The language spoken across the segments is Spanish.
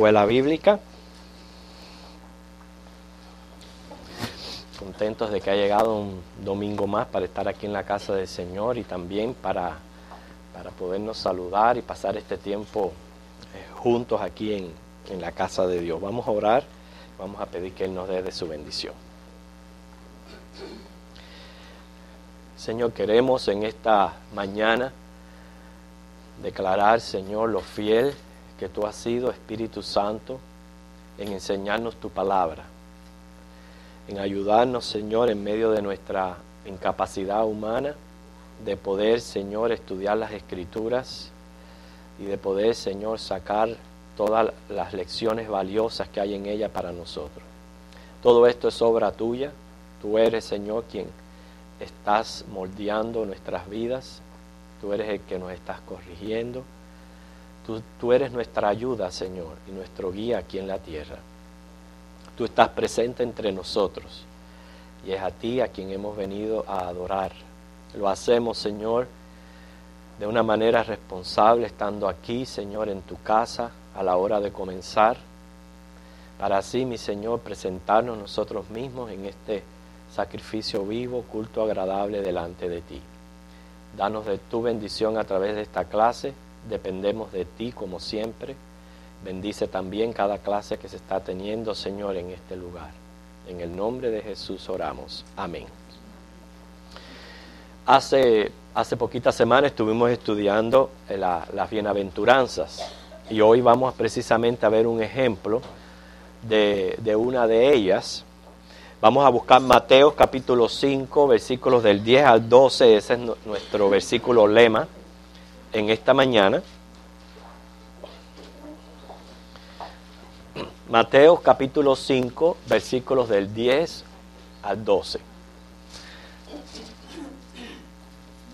Escuela Bíblica. Contentos de que ha llegado un domingo más para estar aquí en la casa del Señor y también para podernos saludar y pasar este tiempo juntos aquí en la casa de Dios. Vamos a orar, vamos a pedir que Él nos dé de su bendición. Señor, queremos en esta mañana declarar, Señor, lo fiel que Tú has sido, Espíritu Santo, en enseñarnos Tu palabra, en ayudarnos, Señor, en medio de nuestra incapacidad humana, de poder, Señor, estudiar las Escrituras y de poder, Señor, sacar todas las lecciones valiosas que hay en ella para nosotros. Todo esto es obra Tuya. Tú eres, Señor, quien estás moldeando nuestras vidas. Tú eres el que nos estás corrigiendo. Tú eres nuestra ayuda, Señor, y nuestro guía aquí en la tierra. Tú estás presente entre nosotros y es a Ti a quien hemos venido a adorar. Lo hacemos, Señor, de una manera responsable, estando aquí, Señor, en Tu casa a la hora de comenzar, para así, mi Señor, presentarnos nosotros mismos en este sacrificio vivo, culto agradable delante de Ti. Danos de Tu bendición a través de esta clase, dependemos de Ti como siempre. Bendice también cada clase que se está teniendo, Señor, en este lugar. En el nombre de Jesús oramos. Amén. Hace poquitas semanas estuvimos estudiando las bienaventuranzas y hoy vamos precisamente a ver un ejemplo de una de ellas. Vamos a buscar Mateo capítulo 5, versículos del 10 al 12, ese es nuestro versículo lema en esta mañana. Mateo capítulo 5, versículos del 10 al 12.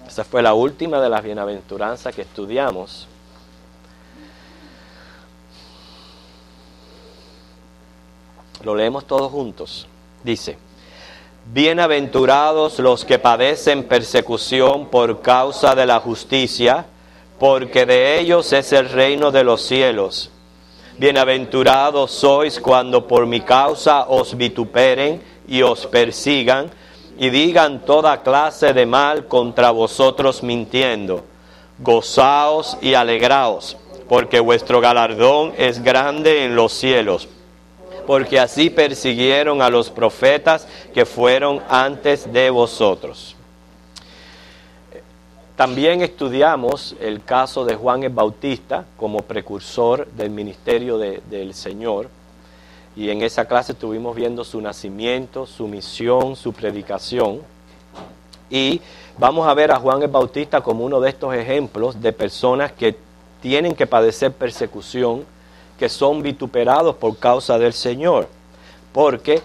Esa fue la última de las bienaventuranzas que estudiamos. Lo leemos todos juntos. Dice: bienaventurados los que padecen persecución por causa de la justicia, porque de ellos es el reino de los cielos. Bienaventurados sois cuando por mi causa os vituperen y os persigan, y digan toda clase de mal contra vosotros mintiendo. Gozaos y alegraos, porque vuestro galardón es grande en los cielos. Porque así persiguieron a los profetas que fueron antes de vosotros. También estudiamos el caso de Juan el Bautista como precursor del ministerio del Señor. Y en esa clase estuvimos viendo su nacimiento, su misión, su predicación. Y vamos a ver a Juan el Bautista como uno de estos ejemplos de personas que tienen que padecer persecución, que son vituperados por causa del Señor. Porque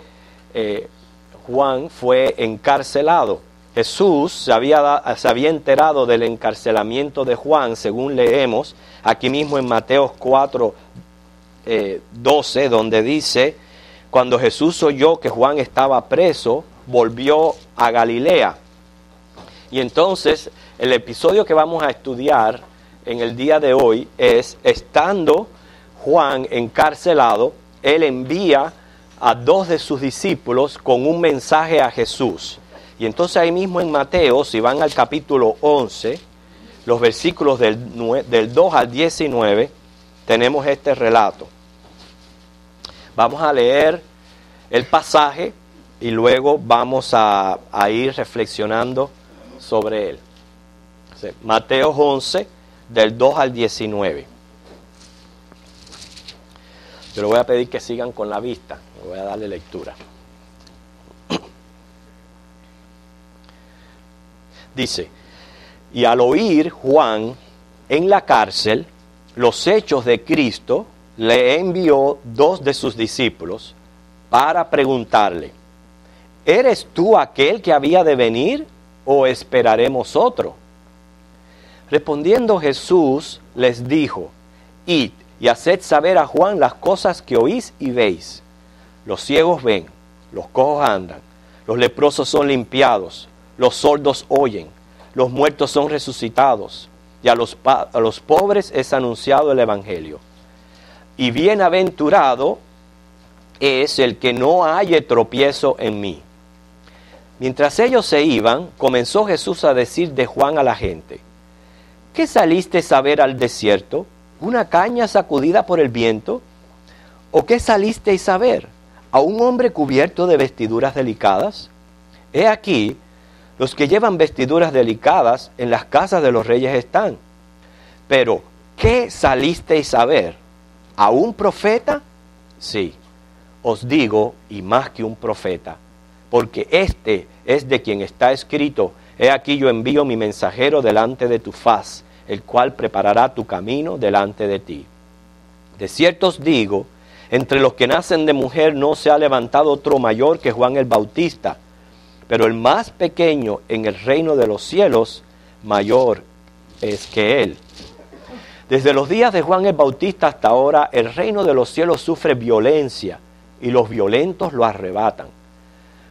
Juan fue encarcelado. Jesús se había enterado del encarcelamiento de Juan, según leemos aquí mismo en Mateo 4, 12, donde dice: cuando Jesús oyó que Juan estaba preso, volvió a Galilea. Y entonces el episodio que vamos a estudiar en el día de hoy es, estando Juan encarcelado, él envía a 2 de sus discípulos con un mensaje a Jesús. Y entonces ahí mismo en Mateo, si van al capítulo 11, los versículos del 2 al 19, tenemos este relato. Vamos a leer el pasaje y luego vamos a ir reflexionando sobre él. Mateo 11, del 2 al 19. Yo les voy a pedir que sigan con la vista. Voy a darle lectura. Dice: y al oír Juan en la cárcel los hechos de Cristo, le envió 2 de sus discípulos para preguntarle: ¿eres tú aquel que había de venir o esperaremos otro? Respondiendo Jesús les dijo: id y haced saber a Juan las cosas que oís y veis. Los ciegos ven, los cojos andan, los leprosos son limpiados, los sordos oyen, los muertos son resucitados, y a los pobres es anunciado el Evangelio. y bienaventurado es el que no halle tropiezo en mí. Mientras ellos se iban, comenzó Jesús a decir de Juan a la gente: ¿qué salisteis a ver al desierto? ¿Una caña sacudida por el viento? ¿O qué salisteis a ver? ¿A un hombre cubierto de vestiduras delicadas? He aquí, los que llevan vestiduras delicadas en las casas de los reyes están. Pero, ¿qué salisteis a ver? ¿A un profeta? Sí, os digo, y más que un profeta, porque este es de quien está escrito: he aquí yo envío mi mensajero delante de tu faz, el cual preparará tu camino delante de ti. De cierto os digo, entre los que nacen de mujer no se ha levantado otro mayor que Juan el Bautista, pero el más pequeño en el reino de los cielos, mayor es que él. Desde los días de Juan el Bautista hasta ahora, el reino de los cielos sufre violencia, y los violentos lo arrebatan.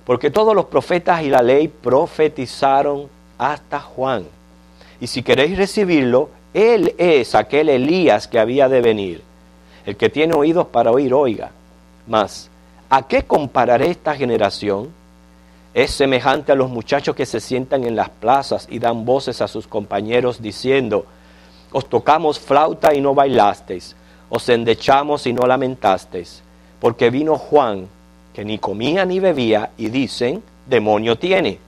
Porque todos los profetas y la ley profetizaron hasta Juan. Y si queréis recibirlo, él es aquel Elías que había de venir. El que tiene oídos para oír, oiga. Mas, ¿a qué compararé esta generación? Es semejante a los muchachos que se sientan en las plazas y dan voces a sus compañeros diciendo: os tocamos flauta y no bailasteis, os endechamos y no lamentasteis, porque vino Juan, que ni comía ni bebía, y dicen: demonio tiene.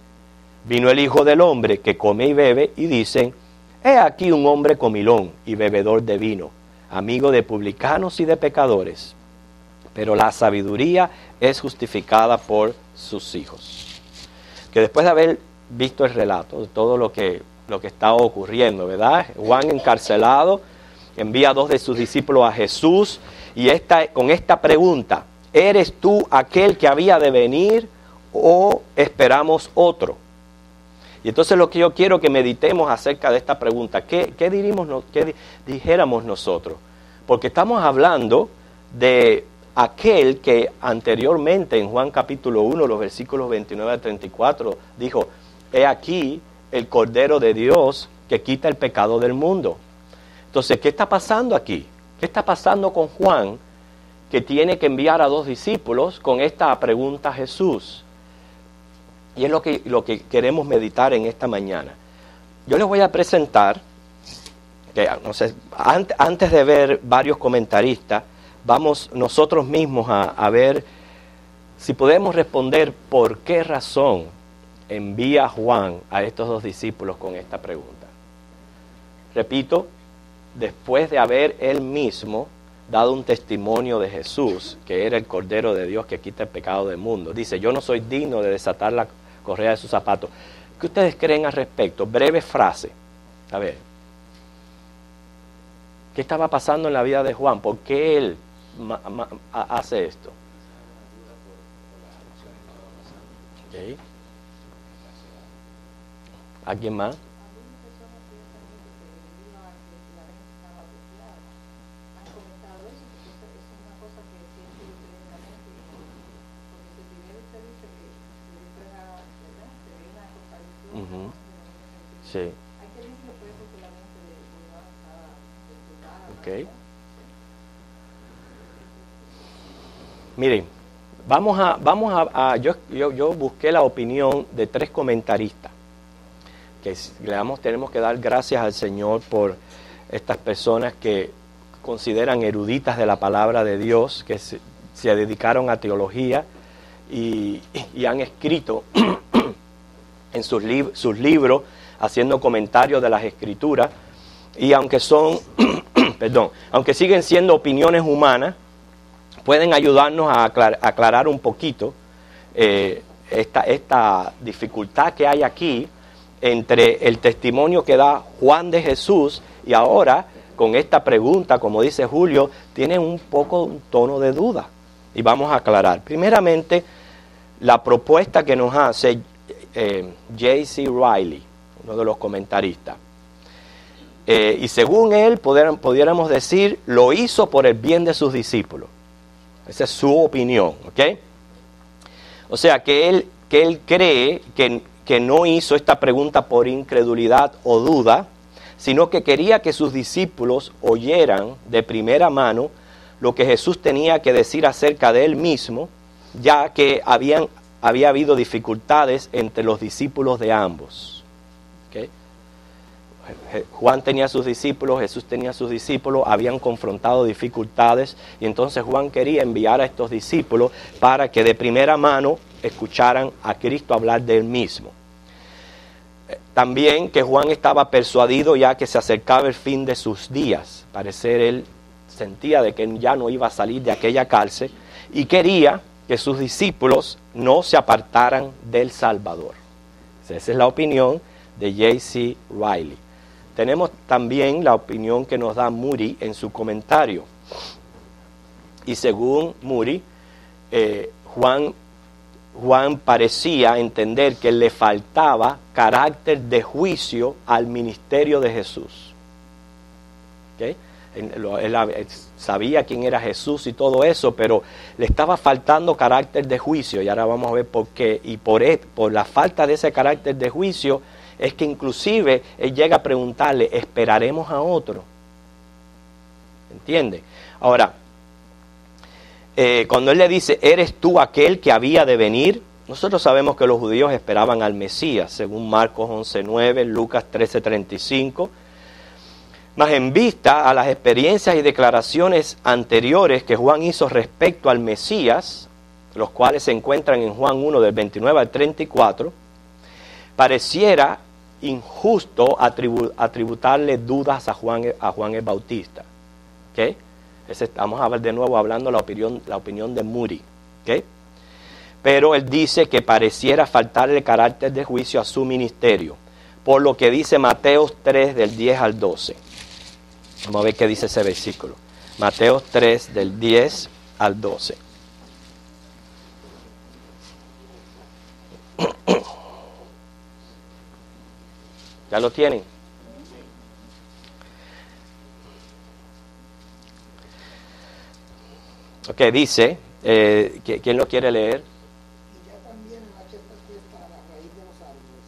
Vino el Hijo del Hombre, que come y bebe, y dicen: he aquí un hombre comilón y bebedor de vino, amigo de publicanos y de pecadores. Pero la sabiduría es justificada por sus hijos. Que después de haber visto el relato de todo lo que está ocurriendo, ¿verdad? Juan encarcelado, envía a 2 de sus discípulos a Jesús, y con esta pregunta: ¿eres tú aquel que había de venir o esperamos otro? Y entonces lo que yo quiero que meditemos acerca de esta pregunta: ¿qué dijéramos nosotros? Porque estamos hablando de aquel que anteriormente en Juan capítulo 1, los versículos 29 a 34, dijo: he aquí el Cordero de Dios que quita el pecado del mundo. Entonces, ¿qué está pasando aquí? ¿Qué está pasando con Juan, que tiene que enviar a 2 discípulos con esta pregunta a Jesús? Y es lo que queremos meditar en esta mañana. Yo les voy a presentar, no sé, antes de ver varios comentaristas, vamos nosotros mismos a ver si podemos responder por qué razón envía Juan a estos 2 discípulos con esta pregunta. Repito, después de haber él mismo dado un testimonio de Jesús, que era el Cordero de Dios que quita el pecado del mundo. Dice: yo no soy digno de desatar la correa de sus zapatos. ¿Qué ustedes creen al respecto? Breve frase. A ver, ¿qué estaba pasando en la vida de Juan? ¿Por qué él hace esto? Okay. ¿Alguien más? Sí. Okay. Miren, yo busqué la opinión de 3 comentaristas, que tenemos que dar gracias al Señor por estas personas que consideran eruditas de la palabra de Dios, que se dedicaron a teología y han escrito en sus libros haciendo comentarios de las Escrituras, y aunque son, aunque siguen siendo opiniones humanas, pueden ayudarnos a aclarar un poquito esta dificultad que hay aquí entre el testimonio que da Juan de Jesús y ahora con esta pregunta, como dice Julio, tiene un tono de duda, y vamos a aclarar. Primeramente, la propuesta que nos hace J.C. Riley, uno de los comentaristas, y según él pudiéramos decir, lo hizo por el bien de sus discípulos. Esa es su opinión, ¿ok? O sea, que él cree que no hizo esta pregunta por incredulidad o duda, sino que quería que sus discípulos oyeran de primera mano lo que Jesús tenía que decir acerca de él mismo, ya que había habido dificultades entre los discípulos de ambos. ¿Okay? Juan tenía sus discípulos, Jesús tenía sus discípulos, habían confrontado dificultades, y entonces Juan quería enviar a estos discípulos para que de primera mano escucharan a Cristo hablar de él mismo. También que Juan estaba persuadido ya que se acercaba el fin de sus días. Parecer él sentía de que ya no iba a salir de aquella cárcel y quería que sus discípulos no se apartaran del Salvador. Esa es la opinión de J.C. Riley. Tenemos también la opinión que nos da Moody en su comentario. Y según Moody, Juan parecía entender que le faltaba carácter de juicio al ministerio de Jesús. ¿Okay? Él sabía quién era Jesús y todo eso, pero le estaba faltando carácter de juicio, y ahora vamos a ver por qué. Y por la falta de ese carácter de juicio es que inclusive él llega a preguntarle, ¿esperaremos a otro? ¿Entiende? Ahora, cuando él le dice, ¿eres tú aquel que había de venir? Nosotros sabemos que los judíos esperaban al Mesías, según Marcos 11:9, Lucas 13:35. Mas en vista a las experiencias y declaraciones anteriores que Juan hizo respecto al Mesías, los cuales se encuentran en Juan 1 del 29 al 34, pareciera injusto atributarle dudas a Juan el Bautista. ¿Okay? Vamos a ver de nuevo hablando la opinión de Moody. ¿Okay? Pero él dice que pareciera faltarle carácter de juicio a su ministerio, por lo que dice Mateo 3 del 10 al 12. Vamos a ver qué dice ese versículo. Mateo 3 del 10 al 12. ¿Ya lo tienen? Ok, dice, ¿quién lo quiere leer? Y ya también en la fiesta a la raíz de los árboles,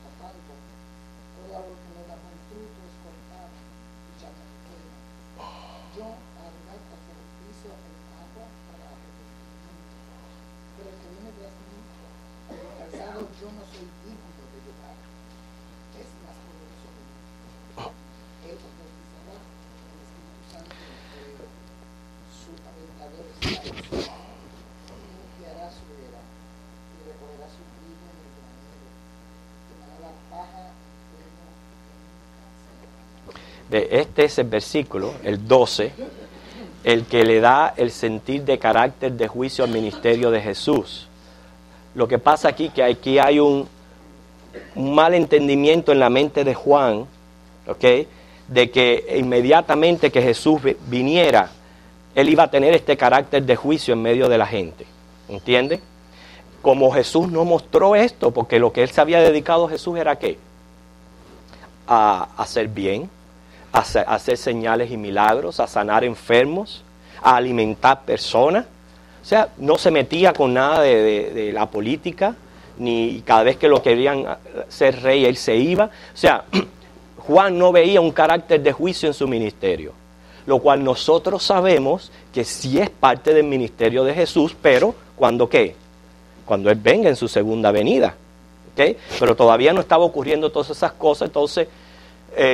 tapando, todo árbol que no da buen fruto es cortado, echado al fuego. Yo haré bajo el piso el agua para arrepentimiento, pero el que viene tras mí, el calzado yo no soy digno de llevar, es más poderoso que mí. Él os bautizará en el Espíritu Santo y en fuego. Su aventador está en su mano, limpiará su era y recogerá su trigo en el granero, quemará la paja en fuego. Este es el versículo, el 12, el que le da el sentir de carácter de juicio al ministerio de Jesús. Lo que pasa aquí, que aquí hay un mal entendimiento en la mente de Juan, ¿ok? De que inmediatamente que Jesús viniera, él iba a tener este carácter de juicio en medio de la gente, ¿entiende? Como Jesús no mostró esto, porque lo que él se había dedicado a Jesús era ¿qué? A hacer bien, a hacer señales y milagros, a sanar enfermos, a alimentar personas. O sea, no se metía con nada de la política, ni cada vez que lo querían ser rey, él se iba. O sea, Juan no veía un carácter de juicio en su ministerio, lo cual nosotros sabemos que sí es parte del ministerio de Jesús, pero ¿cuándo qué? Cuando Él venga en su segunda venida. ¿Okay? Pero todavía no estaba ocurriendo todas esas cosas, entonces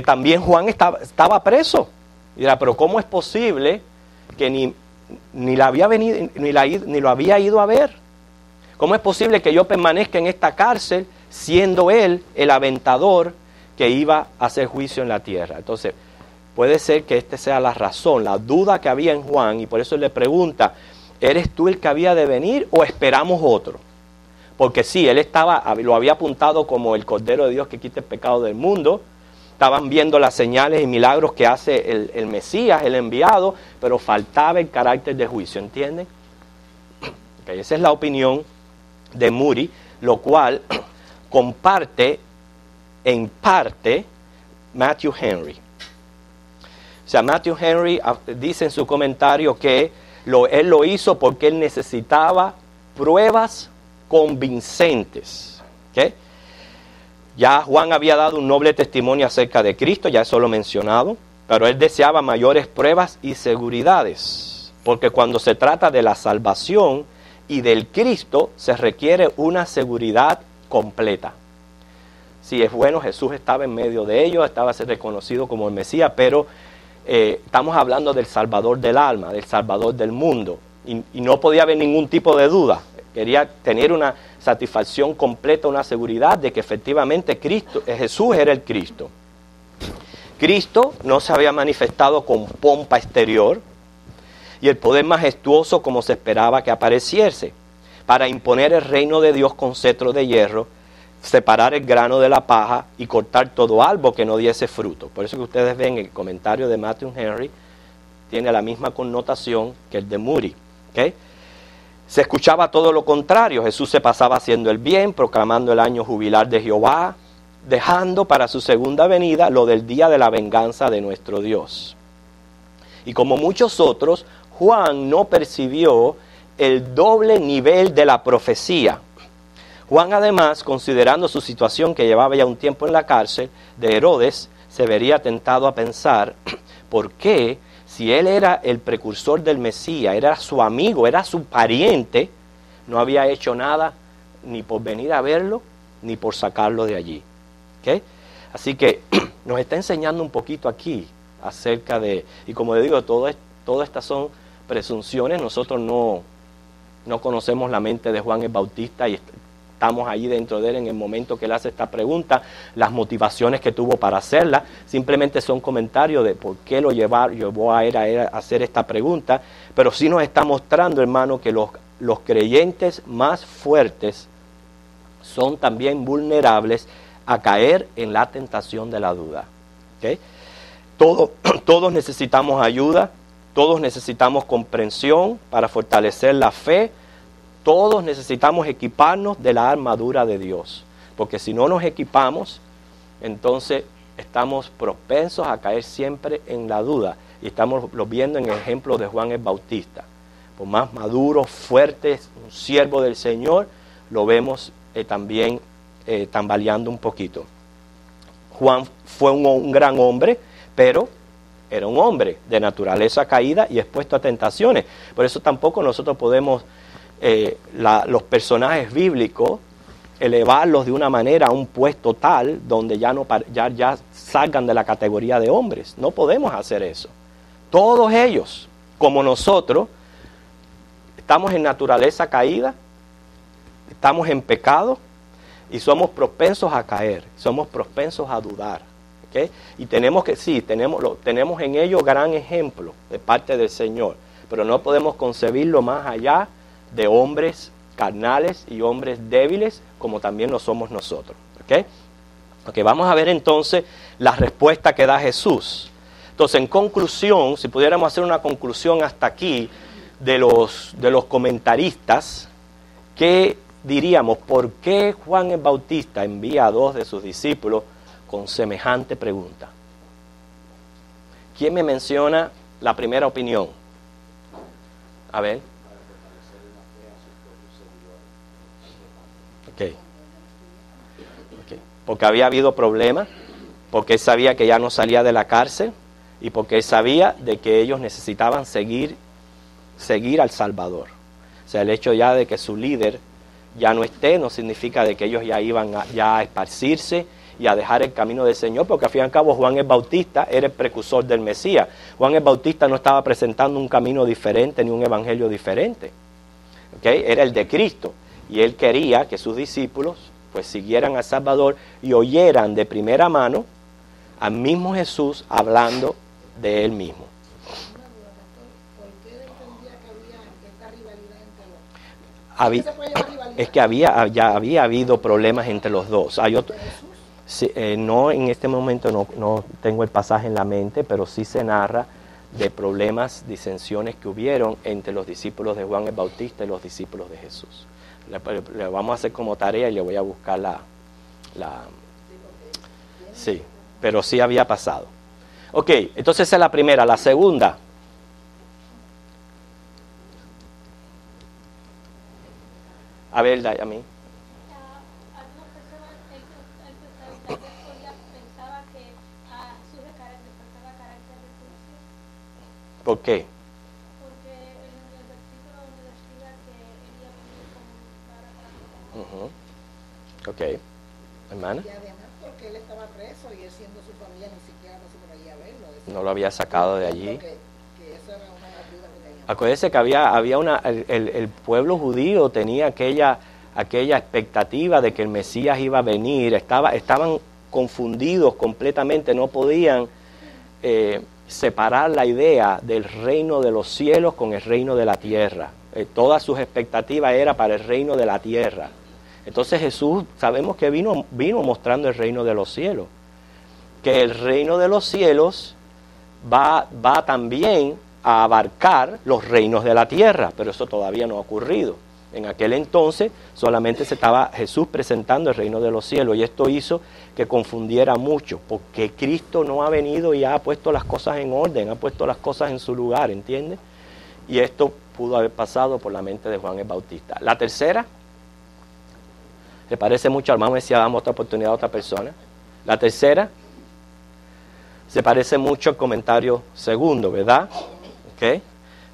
también Juan estaba preso. Y dirá, pero ¿cómo es posible que ni la había venido, ni lo había ido a ver? ¿Cómo es posible que yo permanezca en esta cárcel siendo Él el aventador que iba a hacer juicio en la tierra? Entonces, puede ser que esta sea la razón, la duda que había en Juan, y por eso él le pregunta, ¿eres tú el que había de venir o esperamos otro? Porque sí, él lo había apuntado como el Cordero de Dios que quita el pecado del mundo, estaban viendo las señales y milagros que hace el Mesías, el enviado, pero faltaba el carácter de juicio, ¿entienden? Okay, esa es la opinión de Moody, lo cual comparte en parte Matthew Henry. O sea, Matthew Henry dice en su comentario que él lo hizo porque él necesitaba pruebas convincentes. ¿Okay? Ya Juan había dado un noble testimonio acerca de Cristo, ya eso lo he mencionado, pero él deseaba mayores pruebas y seguridades. Porque cuando se trata de la salvación y del Cristo, se requiere una seguridad completa. Sí, es bueno, Jesús estaba en medio de ellos, estaba reconocido como el Mesías, pero estamos hablando del Salvador del alma, del Salvador del mundo, y no podía haber ningún tipo de duda. Quería tener una satisfacción completa, una seguridad de que efectivamente Jesús era el Cristo. Cristo no se había manifestado con pompa exterior y el poder majestuoso como se esperaba que apareciese, para imponer el reino de Dios con cetro de hierro, separar el grano de la paja y cortar todo árbol que no diese fruto. Por eso que ustedes ven el comentario de Matthew Henry, tiene la misma connotación que el de Moody. ¿Okay? Se escuchaba todo lo contrario. Jesús se pasaba haciendo el bien, proclamando el año jubilar de Jehová, dejando para su segunda venida lo del día de la venganza de nuestro Dios. Y como muchos otros, Juan no percibió el doble nivel de la profecía. Juan, además, considerando su situación que llevaba ya un tiempo en la cárcel de Herodes, se vería tentado a pensar, ¿por qué, si él era el precursor del Mesías, era su amigo, era su pariente, no había hecho nada ni por venir a verlo, ni por sacarlo de allí? ¿Okay? Así que nos está enseñando un poquito aquí acerca de, y como le digo, todas estas son presunciones. Nosotros no conocemos la mente de Juan el Bautista y estamos allí dentro de él en el momento que él hace esta pregunta. Las motivaciones que tuvo para hacerla simplemente son comentarios de por qué lo llevó a él a hacer esta pregunta, pero sí nos está mostrando, hermano, que los creyentes más fuertes son también vulnerables a caer en la tentación de la duda. ¿Okay? Todos necesitamos ayuda, todos necesitamos comprensión para fortalecer la fe. Todos necesitamos equiparnos de la armadura de Dios, porque si no nos equipamos, entonces estamos propensos a caer siempre en la duda, y estamos lo viendo en el ejemplo de Juan el Bautista. Por más maduro, fuerte, un siervo del Señor, lo vemos también tambaleando un poquito. Juan fue un gran hombre, pero era un hombre de naturaleza caída y expuesto a tentaciones. Por eso tampoco nosotros podemos los personajes bíblicos elevarlos de una manera a un puesto tal donde ya salgan de la categoría de hombres. No podemos hacer eso. Todos ellos, como nosotros, estamos en naturaleza caída, estamos en pecado y somos propensos a caer, somos propensos a dudar. ¿Okay? Y tenemos en ello gran ejemplo de parte del Señor, pero no podemos concebirlo más allá de hombres carnales y hombres débiles, como también lo somos nosotros. ¿Okay? Okay, vamos a ver entonces la respuesta que da Jesús. Entonces, en conclusión, si pudiéramos hacer una conclusión hasta aquí de los comentaristas, ¿qué diríamos? ¿Por qué Juan el Bautista envía a 2 de sus discípulos con semejante pregunta? ¿Quién me menciona la primera opinión? A ver. Okay. Porque había habido problemas, porque él sabía que ya no salía de la cárcel y porque él sabía de que ellos necesitaban seguir al Salvador. O sea, el hecho ya de que su líder ya no esté no significa de que ellos ya iban a esparcirse y a dejar el camino del Señor, porque al fin y al cabo Juan el Bautista era el precursor del Mesías. Juan el Bautista no estaba presentando un camino diferente ni un evangelio diferente. ¿Okay? Era el de Cristo. Y él quería que sus discípulos pues siguieran al Salvador y oyeran de primera mano al mismo Jesús hablando de él mismo. ¿Por qué él entendía que había esta rivalidad entre los dos? Es que ya había habido problemas entre los dos. Sí, no, en este momento no tengo el pasaje en la mente, pero sí se narra de problemas, disensiones que hubieron entre los discípulos de Juan el Bautista y los discípulos de Jesús. Le vamos a hacer como tarea y le voy a buscar Sí, pero sí había pasado. Ok, entonces esa es la primera. La segunda. A ver, a mí. Algunas personas, el pensaba que Jesús le faltaba carácter de solución. ¿Por qué? Porque Ujú. Ok, hermana. Y además porque él estaba preso y él siendo su familia ni siquiera pasó por allí a verlo. No lo había sacado de allí. Que eso era una ayuda que tenían. Acuérdense que había el pueblo judío tenía aquella expectativa de que el Mesías iba a venir. Estaban confundidos completamente, no podían separar la idea del reino de los cielos con el reino de la tierra. Todas sus expectativas era para el reino de la tierra. Entonces Jesús, sabemos que vino mostrando el reino de los cielos. Que el reino de los cielos va también a abarcar los reinos de la tierra, pero eso todavía no ha ocurrido. En aquel entonces solamente se estaba Jesús presentando el reino de los cielos, y esto hizo que confundiera mucho, porque Cristo no ha venido y ha puesto las cosas en orden, ha puesto las cosas en su lugar, ¿entiendes? Y esto pudo haber pasado por la mente de Juan el Bautista. La tercera, ¿le parece mucho? Hermano, decía, damos otra oportunidad a otra persona. La tercera se parece mucho al comentario segundo, ¿verdad? ¿Okay?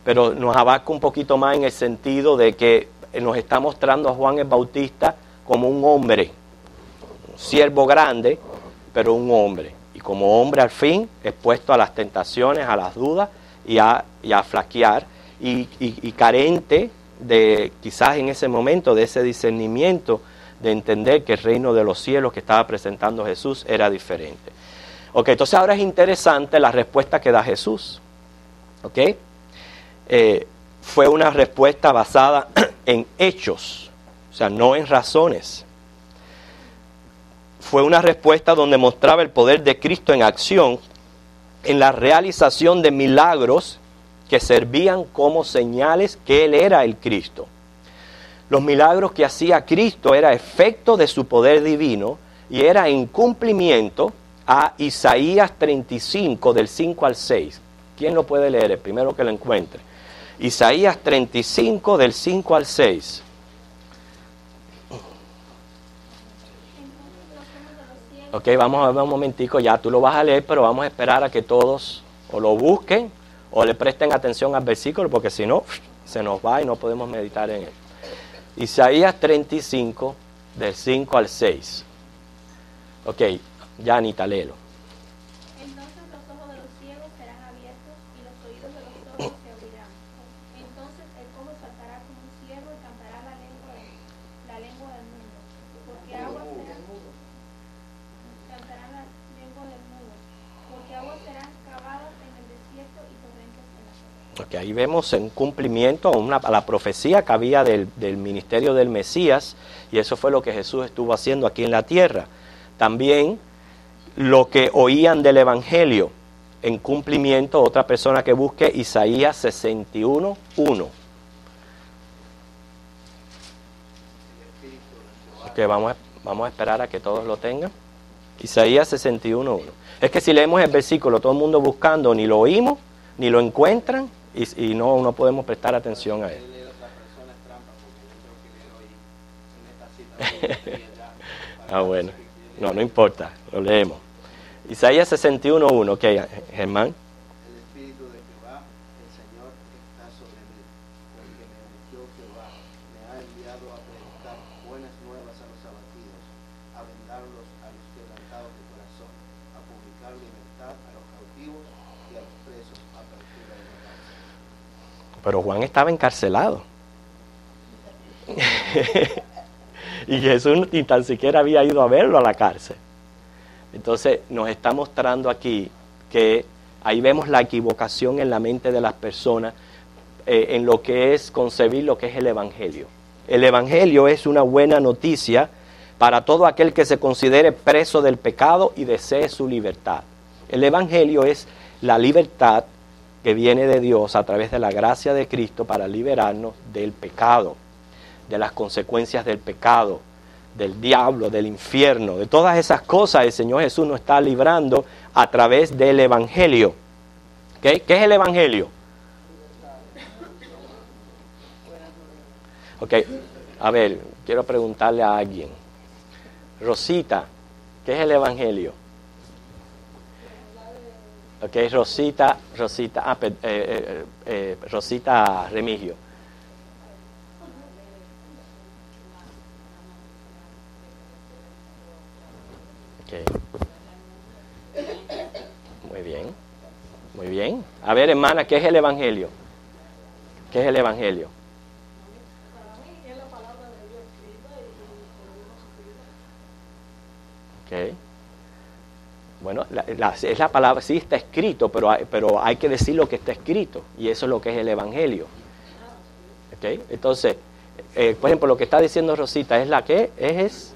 Pero nos abarca un poquito más en el sentido de que nos está mostrando a Juan el Bautista como un hombre, un siervo grande, pero un hombre. Y como hombre al fin, expuesto a las tentaciones, a las dudas y a flaquear, y carente de, quizás en ese momento, de ese discernimiento de entender que el reino de los cielos que estaba presentando Jesús era diferente. Ok, entonces ahora es interesante la respuesta que da Jesús. Ok, fue una respuesta basada en hechos, o sea, no en razones. Fue una respuesta donde mostraba el poder de Cristo en acción, en la realización de milagros que servían como señales que Él era el Cristo. Los milagros que hacía Cristo era efecto de su poder divino y era en cumplimiento a Isaías 35, del 5 al 6. ¿Quién lo puede leer? El primero que lo encuentre. Isaías 35, del 5 al 6. Ok, vamos a ver un momentico, ya tú lo vas a leer, pero vamos a esperar a que todos o lo busquen o le presten atención al versículo, porque si no, se nos va y no podemos meditar en él. Isaías 35, del 5 al 6. Ok, ya Anita, léelo. Entonces los ojos de los ciegos serán abiertos y los oídos de los sordos se abrirán. Entonces el cojo saltará como un ciervo y cantará la lengua del mundo. Porque aguas serán, cantará la lengua del mundo. Porque aguas serán cavadas en el desierto y torrentes en la selva. Okay, ahí vemos en cumplimiento a la profecía que había del ministerio del Mesías, y eso fue lo que Jesús estuvo haciendo aquí en la tierra. También lo que oían del Evangelio, en cumplimiento, otra persona que busque Isaías 61, 1. Okay, vamos a esperar a que todos lo tengan. Isaías 61, 1. Es que si leemos el versículo, todo el mundo buscando, ni lo oímos, ni lo encuentran, y no podemos prestar atención a él. Bueno, no importa, lo leemos. Isaías 61, 1, ok, Germán. El Espíritu de Jehová, el Señor, está sobre mí, porque me ungió Jehová, me ha enviado a predicar buenas nuevas a los abatidos, a vendarlos a los quebrantados de corazón, a publicar libertad a los cautivos y a los presos, apertura de la cárcel. Pero Juan estaba encarcelado. Y Jesús ni tan siquiera había ido a verlo a la cárcel. Entonces nos está mostrando aquí que ahí vemos la equivocación en la mente de las personas en lo que es concebir lo que es el Evangelio. El Evangelio es una buena noticia para todo aquel que se considere preso del pecado y desee su libertad. El Evangelio es la libertad que viene de Dios a través de la gracia de Cristo para liberarnos del pecado, de las consecuencias del pecado, del diablo, del infierno, de todas esas cosas. El Señor Jesús nos está librando a través del Evangelio. ¿Okay? ¿Qué es el Evangelio? Ok, a ver, quiero preguntarle a alguien. Rosita, ¿qué es el Evangelio? Ok, Rosita Remigio. Muy bien. Muy bien. A ver, hermana, ¿qué es el Evangelio? ¿Qué es el Evangelio? Para mí es la palabra de Dios escrita y Ok. Bueno, es la palabra, sí está escrito, pero hay que decir lo que está escrito. Y eso es lo que es el Evangelio. Ok. Entonces, por ejemplo, lo que está diciendo Rosita, ¿es la que es?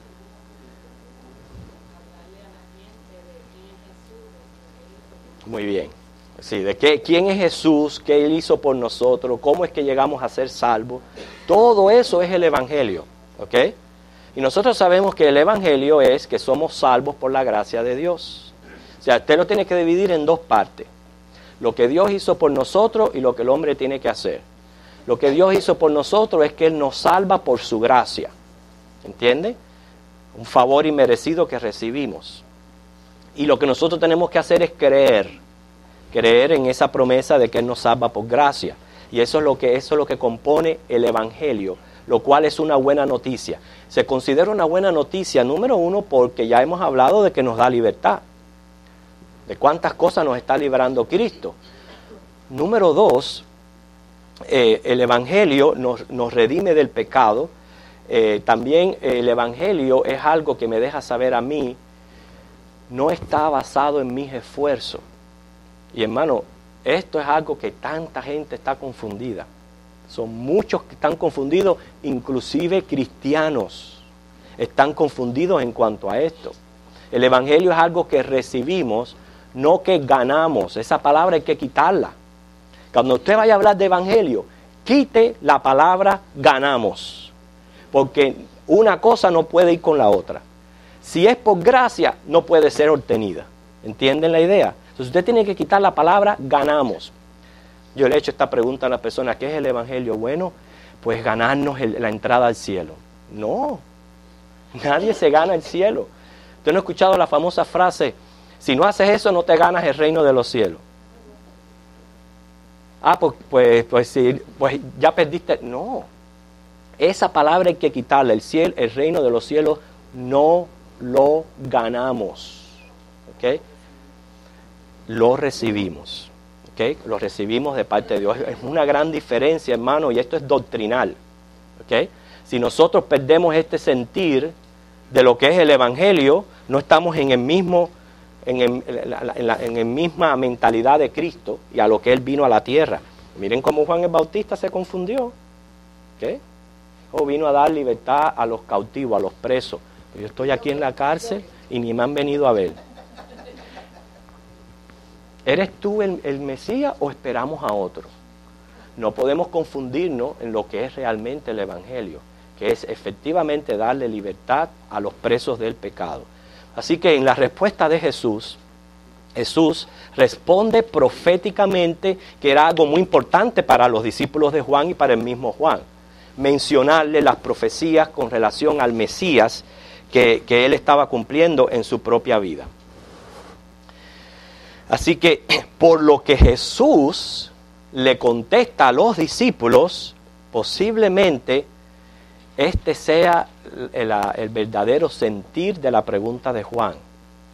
Muy bien. Sí, de quién es Jesús, qué Él hizo por nosotros, cómo es que llegamos a ser salvos. Todo eso es el Evangelio. ¿Ok? Y nosotros sabemos que el Evangelio es que somos salvos por la gracia de Dios. O sea, usted lo tiene que dividir en dos partes. Lo que Dios hizo por nosotros y lo que el hombre tiene que hacer. Lo que Dios hizo por nosotros es que Él nos salva por su gracia. ¿Entiende? Un favor inmerecido que recibimos. Y lo que nosotros tenemos que hacer es creer en esa promesa de que Él nos salva por gracia. Y eso es lo que compone el Evangelio, lo cual es una buena noticia. Se considera una buena noticia, número uno, porque ya hemos hablado de que nos da libertad. De cuántas cosas nos está librando Cristo. Número dos, el Evangelio nos redime del pecado. También el Evangelio es algo que me deja saber a mí, no está basado en mis esfuerzos. Y hermano, esto es algo que tanta gente está confundida. Son muchos que están confundidos, inclusive cristianos. Están confundidos en cuanto a esto. El Evangelio es algo que recibimos, no que ganamos. Esa palabra hay que quitarla. Cuando usted vaya a hablar de Evangelio, quite la palabra ganamos. Porque una cosa no puede ir con la otra. Si es por gracia, no puede ser obtenida. ¿Entienden la idea? Entonces usted tiene que quitar la palabra ganamos. Yo le he hecho esta pregunta a una persona, ¿qué es el Evangelio? Bueno, pues ganarnos la entrada al cielo. No, nadie se gana el cielo. ¿Usted no ha escuchado la famosa frase, si no haces eso no te ganas el reino de los cielos? Ah, pues ya perdiste. No, esa palabra hay que quitarla. El reino de los cielos no lo ganamos. ¿Ok? Lo recibimos. ¿Okay? Lo recibimos de parte de Dios. Es una gran diferencia, hermano, y esto es doctrinal. ¿Okay? Si nosotros perdemos este sentir de lo que es el Evangelio, no estamos en el misma mentalidad de Cristo y a lo que Él vino a la tierra. Miren cómo Juan el Bautista se confundió. ¿Okay? O vino a dar libertad a los cautivos, a los presos. Yo estoy aquí en la cárcel y ni me han venido a ver. ¿Eres tú el Mesías o esperamos a otro? No podemos confundirnos en lo que es realmente el Evangelio, que es efectivamente darle libertad a los presos del pecado. Así que en la respuesta de Jesús responde proféticamente, que era algo muy importante para los discípulos de Juan y para el mismo Juan. Mencionarle las profecías con relación al Mesías que él estaba cumpliendo en su propia vida. Así que por lo que Jesús le contesta a los discípulos, posiblemente este sea el verdadero sentir de la pregunta de Juan,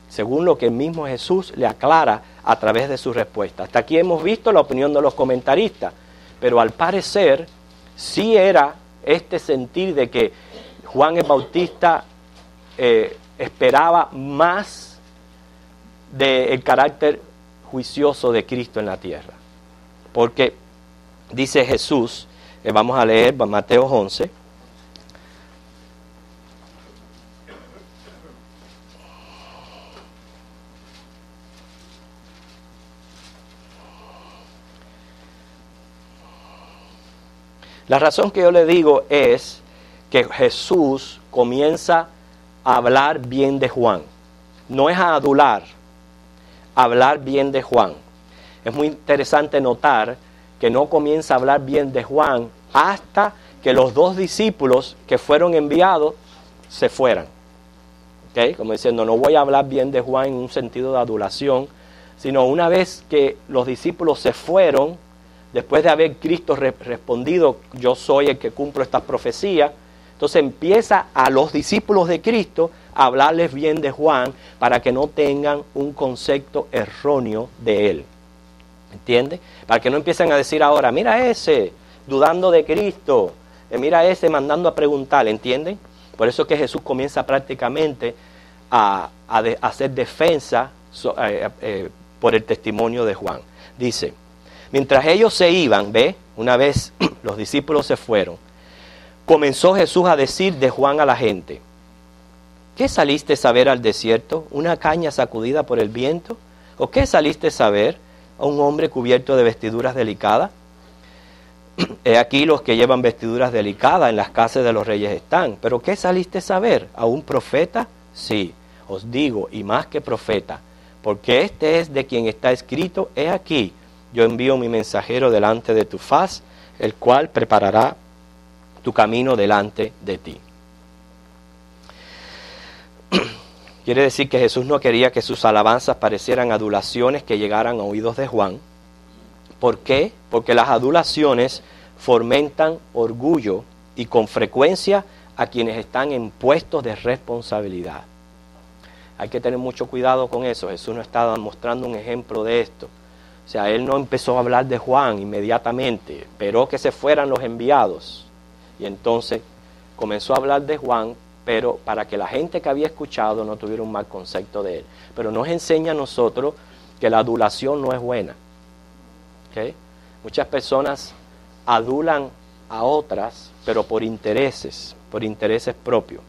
según lo que el mismo Jesús le aclara a través de su respuesta. Hasta aquí hemos visto la opinión de los comentaristas, pero al parecer sí era este sentir de que Juan el Bautista esperaba más del carácter juicioso de Cristo en la tierra. Porque dice Jesús, vamos a leer Mateo 11, la razón que yo le digo es que Jesús comienza a hablar bien de Juan. No es a adular, hablar bien de Juan. Es muy interesante notar que no comienza a hablar bien de Juan hasta que los dos discípulos que fueron enviados se fueran. ¿Okay? Como diciendo, no voy a hablar bien de Juan en un sentido de adulación, sino una vez que los discípulos se fueron, después de haber Cristo respondido, yo soy el que cumplo estas profecías, entonces empieza a los discípulos de Cristo hablarles bien de Juan para que no tengan un concepto erróneo de él. ¿Entiende? Para que no empiecen a decir ahora, mira ese, dudando de Cristo, mira ese mandando a preguntar, ¿entienden? Por eso es que Jesús comienza prácticamente a hacer defensa por el testimonio de Juan. Dice, mientras ellos se iban, ¿ve? Una vez los discípulos se fueron, comenzó Jesús a decir de Juan a la gente, ¿qué saliste a ver al desierto? ¿Una caña sacudida por el viento? ¿O qué saliste a ver? ¿A un hombre cubierto de vestiduras delicadas? He aquí los que llevan vestiduras delicadas en las casas de los reyes están. ¿Pero qué saliste a ver? ¿A un profeta? Sí, os digo, y más que profeta, porque este es de quien está escrito, he aquí, yo envío mi mensajero delante de tu faz, el cual preparará tu camino delante de ti. Quiere decir que Jesús no quería que sus alabanzas parecieran adulaciones que llegaran a oídos de Juan. ¿Por qué? Porque las adulaciones fomentan orgullo y con frecuencia a quienes están en puestos de responsabilidad. Hay que tener mucho cuidado con eso. Jesús nos está mostrando un ejemplo de esto. O sea, Él no empezó a hablar de Juan inmediatamente, esperó que se fueran los enviados. Y entonces comenzó a hablar de Juan, pero para que la gente que había escuchado no tuviera un mal concepto de él. Pero nos enseña a nosotros que la adulación no es buena. ¿Okay? Muchas personas adulan a otras, pero por intereses propios.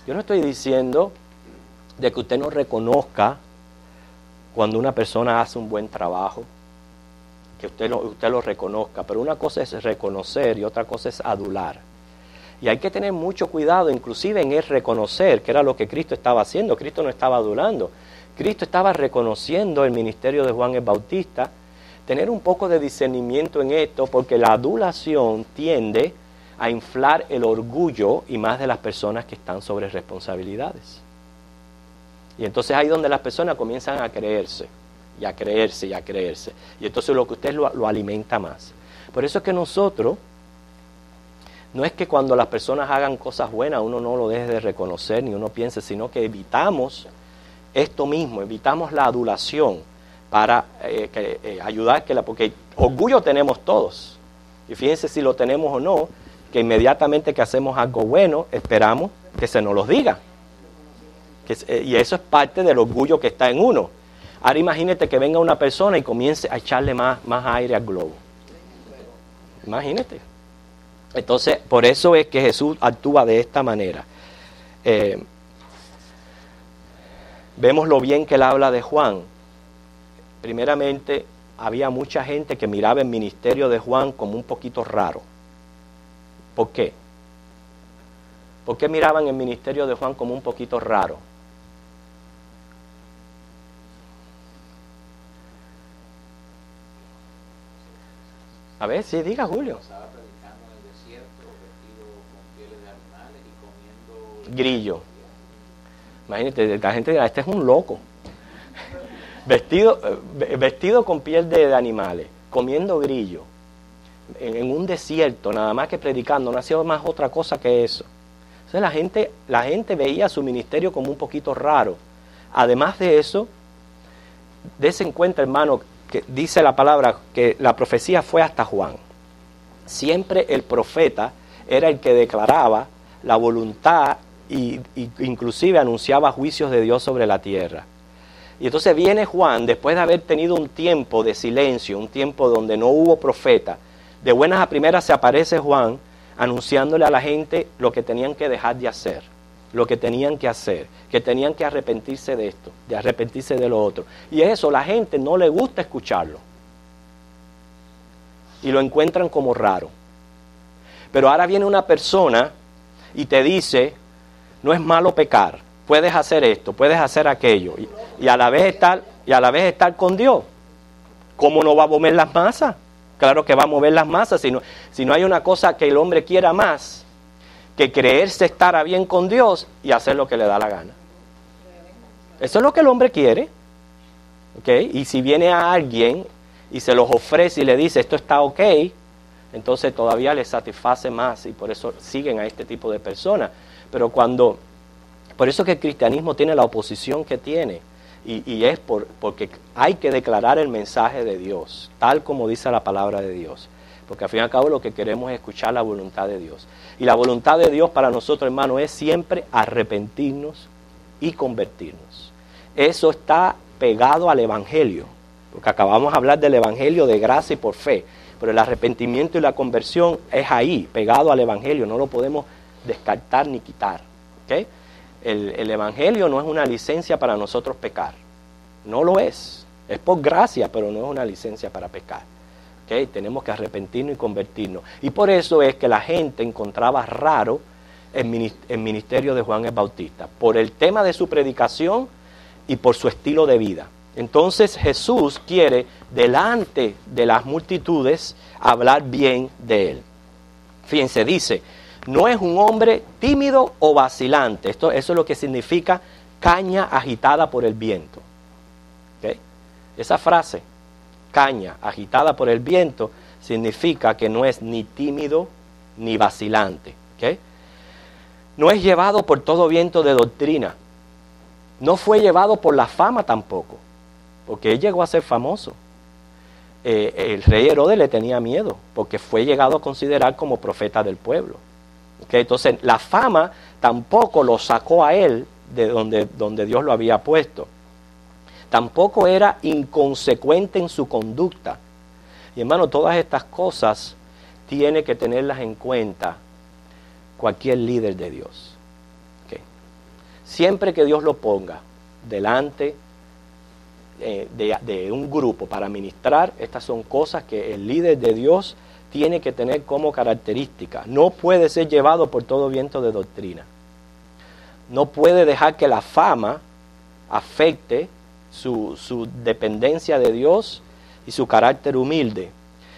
Yo no estoy diciendo de que usted no reconozca cuando una persona hace un buen trabajo, que usted lo reconozca, pero una cosa es reconocer y otra cosa es adular. Y hay que tener mucho cuidado, inclusive en el reconocer, que era lo que Cristo estaba haciendo. Cristo no estaba adulando. Cristo estaba reconociendo el ministerio de Juan el Bautista. Tener un poco de discernimiento en esto, porque la adulación tiende a inflar el orgullo y más de las personas que están sobre responsabilidades. Y entonces ahí donde las personas comienzan a creerse, y a creerse, y a creerse. Y entonces lo que usted lo alimenta más. Por eso es que nosotros, no es que cuando las personas hagan cosas buenas uno no lo deje de reconocer ni uno piense, sino que evitamos esto mismo, evitamos la adulación para ayudar, porque orgullo tenemos todos. Y fíjense si lo tenemos o no, que inmediatamente que hacemos algo bueno esperamos que se nos lo diga. Y eso es parte del orgullo que está en uno. Ahora imagínate que venga una persona y comience a echarle más aire al globo. Imagínate. Entonces, por eso es que Jesús actúa de esta manera. Vemos lo bien que él habla de Juan. Primeramente, había mucha gente que miraba el ministerio de Juan como un poquito raro. ¿Por qué? ¿Por qué miraban el ministerio de Juan como un poquito raro? A ver, sí, diga Julio. Grillo. Imagínate, la gente dirá, este es un loco. Vestido con piel de animales, comiendo grillo, en un desierto, nada más que predicando, no hacía más otra cosa que eso. Entonces la gente veía su ministerio como un poquito raro. Además de eso, dése en cuenta, hermano, que dice la palabra que la profecía fue hasta Juan. Siempre el profeta era el que declaraba la voluntad y inclusive anunciaba juicios de Dios sobre la tierra. Y entonces viene Juan, después de haber tenido un tiempo de silencio, un tiempo donde no hubo profeta, de buenas a primeras se aparece Juan anunciándole a la gente lo que tenían que dejar de hacer, lo que tenían que hacer, que tenían que arrepentirse de esto, de arrepentirse de lo otro. Y eso la gente no le gusta escucharlo. Y lo encuentran como raro. Pero ahora viene una persona y te dice, no es malo pecar, puedes hacer esto, puedes hacer aquello, y a la vez estar con Dios. ¿Cómo no va a mover las masas? Claro que va a mover las masas, si no hay una cosa que el hombre quiera más que creerse estar a bien con Dios y hacer lo que le da la gana. Eso es lo que el hombre quiere. ¿Okay? Y si viene a alguien y se los ofrece y le dice esto está ok, entonces todavía les satisface más y por eso siguen a este tipo de personas. Pero cuando Por eso que el cristianismo tiene la oposición que tiene. Y es porque hay que declarar el mensaje de Dios, tal como dice la palabra de Dios. Porque al fin y al cabo lo que queremos es escuchar la voluntad de Dios. Y la voluntad de Dios para nosotros, hermanos, es siempre arrepentirnos y convertirnos. Eso está pegado al Evangelio. Porque acabamos de hablar del Evangelio de gracia y por fe. Pero el arrepentimiento y la conversión es ahí, pegado al Evangelio. No lo podemos descartar ni quitar. ¿Okay? El Evangelio no es una licencia para nosotros pecar. No lo es. Es por gracia, pero no es una licencia para pecar. ¿Okay? Tenemos que arrepentirnos y convertirnos. Y por eso es que la gente encontraba raro el ministerio de Juan el Bautista. Por el tema de su predicación y por su estilo de vida. Entonces Jesús quiere, delante de las multitudes, hablar bien de él. Fíjense, dice, no es un hombre tímido o vacilante. Eso es lo que significa caña agitada por el viento. ¿Okay? Esa frase, caña agitada por el viento, significa que no es ni tímido ni vacilante. ¿Okay? No es llevado por todo viento de doctrina. No fue llevado por la fama tampoco, porque él llegó a ser famoso. El rey Herodes le tenía miedo, porque fue llegado a considerar como profeta del pueblo. ¿Okay? Entonces la fama tampoco lo sacó a él de donde Dios lo había puesto. Tampoco era inconsecuente en su conducta. Y hermano, todas estas cosas tiene que tenerlas en cuenta cualquier líder de Dios. ¿Okay? Siempre que Dios lo ponga delante de un grupo para ministrar, estas son cosas que el líder de Dios tiene que tener como característica. No puede ser llevado por todo viento de doctrina. No puede dejar que la fama afecte su dependencia de Dios y su carácter humilde.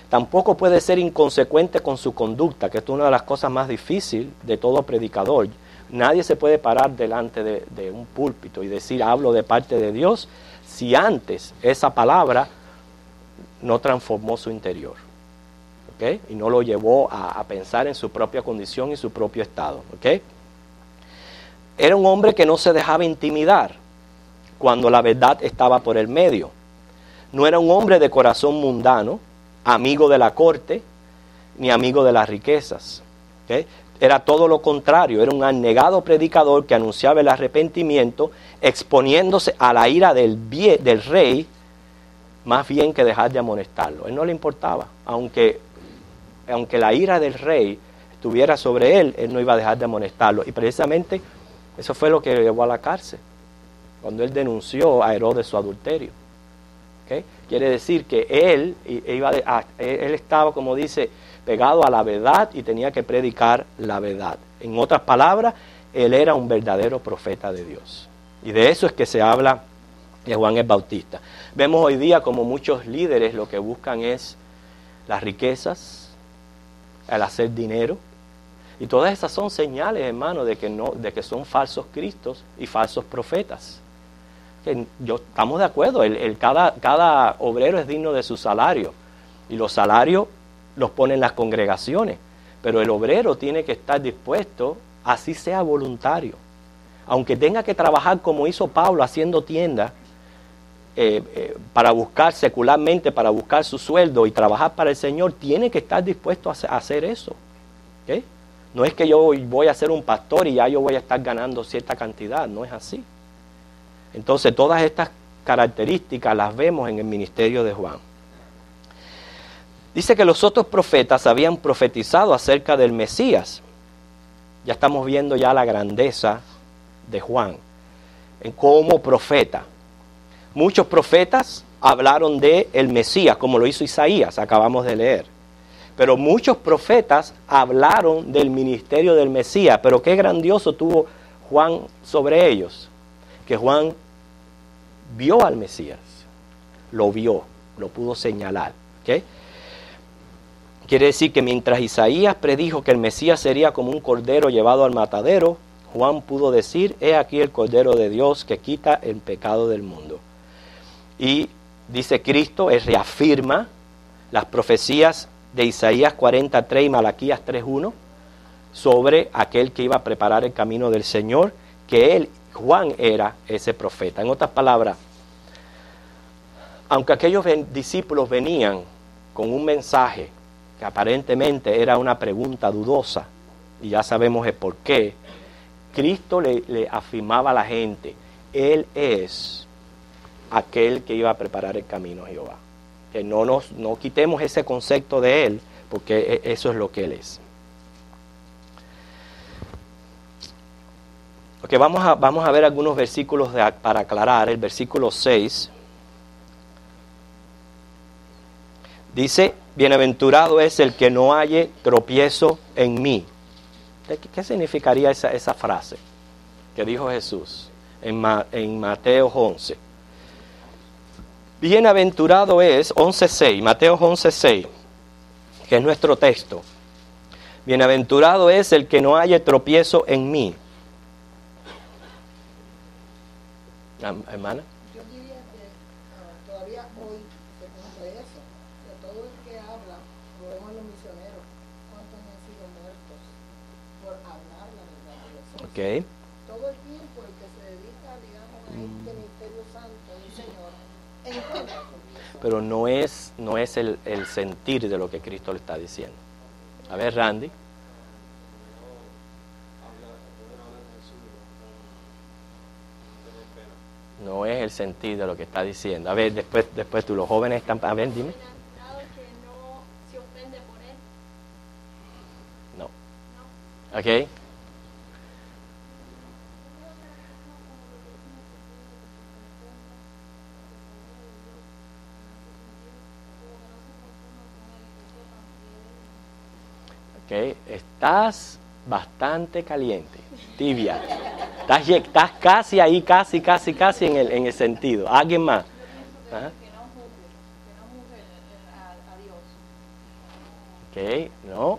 Tampoco puede ser inconsecuente con su conducta, que es una de las cosas más difíciles de todo predicador. Nadie se puede parar delante de un púlpito y decir, hablo de parte de Dios, si antes esa palabra no transformó su interior. ¿Okay? Y no lo llevó a pensar en su propia condición y su propio estado. ¿Okay? Era un hombre que no se dejaba intimidar cuando la verdad estaba por el medio. No era un hombre de corazón mundano, amigo de la corte, ni amigo de las riquezas. ¿Okay? Era todo lo contrario, era un abnegado predicador que anunciaba el arrepentimiento, exponiéndose a la ira del rey, más bien que dejar de amonestarlo. Él no le importaba, aunque la ira del rey estuviera sobre él, él no iba a dejar de amonestarlo. Y precisamente eso fue lo que lo llevó a la cárcel, cuando él denunció a Herodes su adulterio. ¿Okay? Quiere decir que él estaba, como dice, pegado a la verdad y tenía que predicar la verdad. En otras palabras, él era un verdadero profeta de Dios. Y de eso es que se habla de Juan el Bautista. Vemos hoy día como muchos líderes lo que buscan es las riquezas, el hacer dinero. Y todas esas son señales, hermano, de que son falsos cristos y falsos profetas. Estamos de acuerdo, cada obrero es digno de su salario. Y los salarios los ponen las congregaciones. Pero el obrero tiene que estar dispuesto, así sea voluntario. Aunque tenga que trabajar como hizo Pablo, haciendo tiendas, para buscar secularmente, para buscar su sueldo y trabajar para el Señor, tiene que estar dispuesto a hacer eso. ¿Okay? No es que yo voy a ser un pastor y ya yo voy a estar ganando cierta cantidad, no es así. Entonces todas estas características las vemos en el ministerio de Juan. Dice que los otros profetas habían profetizado acerca del Mesías. Ya estamos viendo ya la grandeza de Juan como profeta. Muchos profetas hablaron de el Mesías, como lo hizo Isaías, acabamos de leer. Pero muchos profetas hablaron del ministerio del Mesías. Pero qué grandioso tuvo Juan sobre ellos. Que Juan vio al Mesías. Lo vio, lo pudo señalar. ¿Okay? Quiere decir que mientras Isaías predijo que el Mesías sería como un cordero llevado al matadero, Juan pudo decir, he aquí el Cordero de Dios que quita el pecado del mundo. Y dice Cristo, él reafirma las profecías de Isaías 43 y Malaquías 3:1 sobre aquel que iba a preparar el camino del Señor, que Juan era ese profeta. En otras palabras, aunque aquellos discípulos venían con un mensaje que aparentemente era una pregunta dudosa, y ya sabemos el por qué, Cristo le afirmaba a la gente, Él es aquel que iba a preparar el camino a Jehová. Que no quitemos ese concepto de Él, porque eso es lo que Él es. Ok, vamos a ver algunos versículos para aclarar. El versículo 6 dice, bienaventurado es el que no halle tropiezo en mí. ¿Qué significaría esa frase que dijo Jesús en Mateo 11? Bienaventurado es, 11:6, Mateo 11:6, que es nuestro texto. Bienaventurado es el que no halle tropiezo en mí. Hermana. Yo diría que todavía hoy se cumple eso, que todo el que habla, lo vemos en los misioneros, cuántos han sido muertos por hablar la verdad de Dios. Okay. Todo el tiempo el que se dedica, digamos, a este misterio santo del Señor, encuentra tropiezo. Pero no es el sentir de lo que Cristo le está diciendo. A ver, Randy. No es el sentir de lo que está diciendo. A ver, después tú, los jóvenes están... A ver, dime. Bienaventurado el que no se ofende por él. No. ¿Ok? Ok, estás bastante caliente, tibia. Estás casi ahí, casi en el sentido. ¿Alguien más? ¿Ah? Ok, no.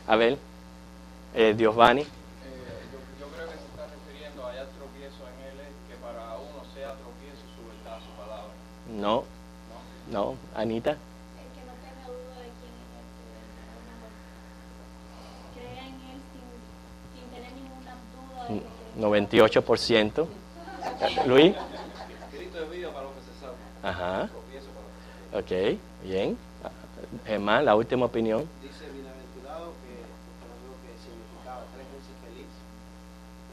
A ver, Diosvani. Yo creo que se está refiriendo a hallar tropiezo en él, que para uno sea tropiezo su verdad, su palabra. No, Anita. El que no tenga duda de quién es crea en él sin tener ninguna duda de que 98%. Luis. Cristo es vida para los que se salvan. Ajá. Tropiezo para los que se salvan. Ok, bien. Germán, la última opinión. Dice bienaventurado que creo que significaba 3 veces feliz,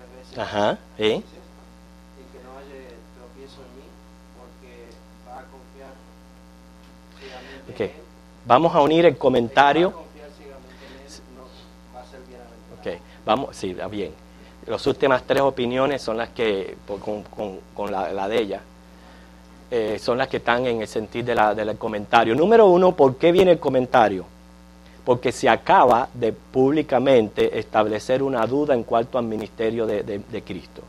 3 veces Ajá, sí. felices, y que no haya tropiezo en mí, porque va a confiar ciegamente Ok. en él. Vamos a unir el comentario. Va a confiar ciegamente en él, no va a ser bienaventurado. Ok, vamos, sí, bien. Las últimas 3 opiniones son las que, con la de ella, son las que están en el sentido del comentario. Número 1, ¿por qué viene el comentario? Porque se acaba de públicamente establecer una duda en cuanto al ministerio de Cristo.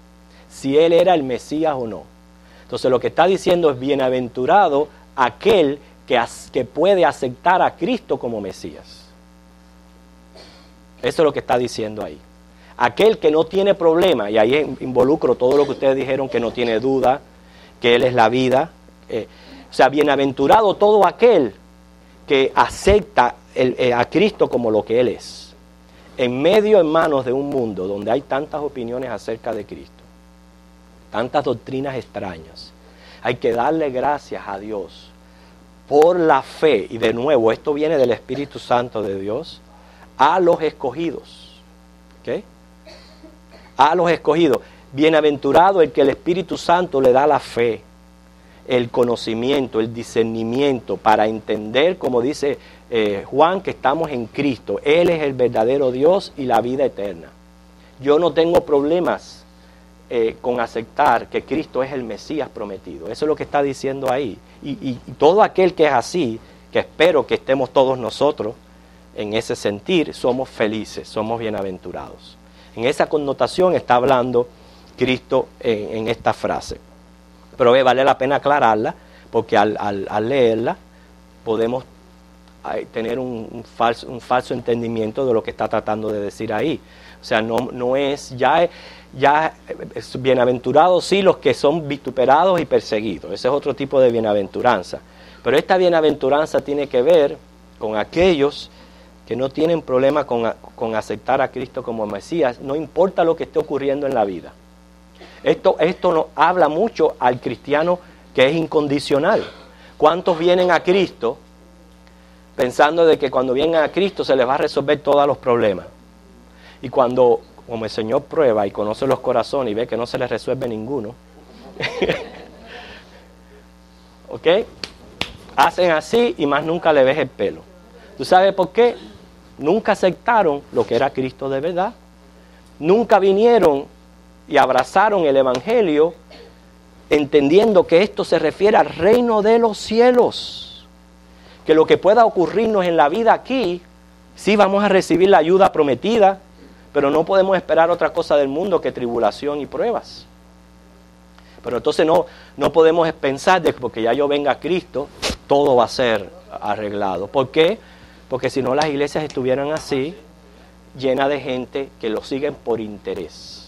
Si Él era el Mesías o no. Entonces lo que está diciendo es bienaventurado aquel que puede aceptar a Cristo como Mesías. Eso es lo que está diciendo ahí. Aquel que no tiene problema, y ahí involucro todo lo que ustedes dijeron, que no tiene duda, que Él es la vida. O sea, bienaventurado todo aquel que acepta a Cristo como lo que Él es. En medio, hermanos, de un mundo donde hay tantas opiniones acerca de Cristo, tantas doctrinas extrañas, hay que darle gracias a Dios por la fe, y de nuevo, esto viene del Espíritu Santo de Dios, a los escogidos. ¿Ok? A los escogidos. Bienaventurado el que el Espíritu Santo le da la fe, el conocimiento, el discernimiento para entender, como dice Juan, que estamos en Cristo. Él es el verdadero Dios y la vida eterna. Yo no tengo problemas con aceptar que Cristo es el Mesías prometido. Eso es lo que está diciendo ahí. Y todo aquel que es así, que espero que estemos todos nosotros en ese sentir, somos felices, somos bienaventurados. En esa connotación está hablando Cristo en esta frase. Pero vale la pena aclararla, porque al leerla podemos tener un falso entendimiento de lo que está tratando de decir ahí. O sea, no es ya es bienaventurados sí los que son vituperados y perseguidos. Ese es otro tipo de bienaventuranza. Pero esta bienaventuranza tiene que ver con aquellos que no tienen problema con aceptar a Cristo como Mesías, no importa lo que esté ocurriendo en la vida. Esto nos habla mucho al cristiano que es incondicional. ¿Cuántos vienen a Cristo pensando de que cuando vienen a Cristo se les va a resolver todos los problemas? Y cuando, como el Señor prueba y conoce los corazones y ve que no se les resuelve ninguno, ¿ok? Hacen así y más nunca le ves el pelo. ¿Tú sabes por qué? Nunca aceptaron lo que era Cristo de verdad. Nunca vinieron y abrazaron el Evangelio entendiendo que esto se refiere al reino de los cielos. Que lo que pueda ocurrirnos en la vida aquí, sí vamos a recibir la ayuda prometida, pero no podemos esperar otra cosa del mundo que tribulación y pruebas. Pero entonces no podemos pensar de que porque ya yo venga a Cristo, todo va a ser arreglado. ¿Por qué? Porque si no las iglesias estuvieran así, llenas de gente que lo siguen por interés.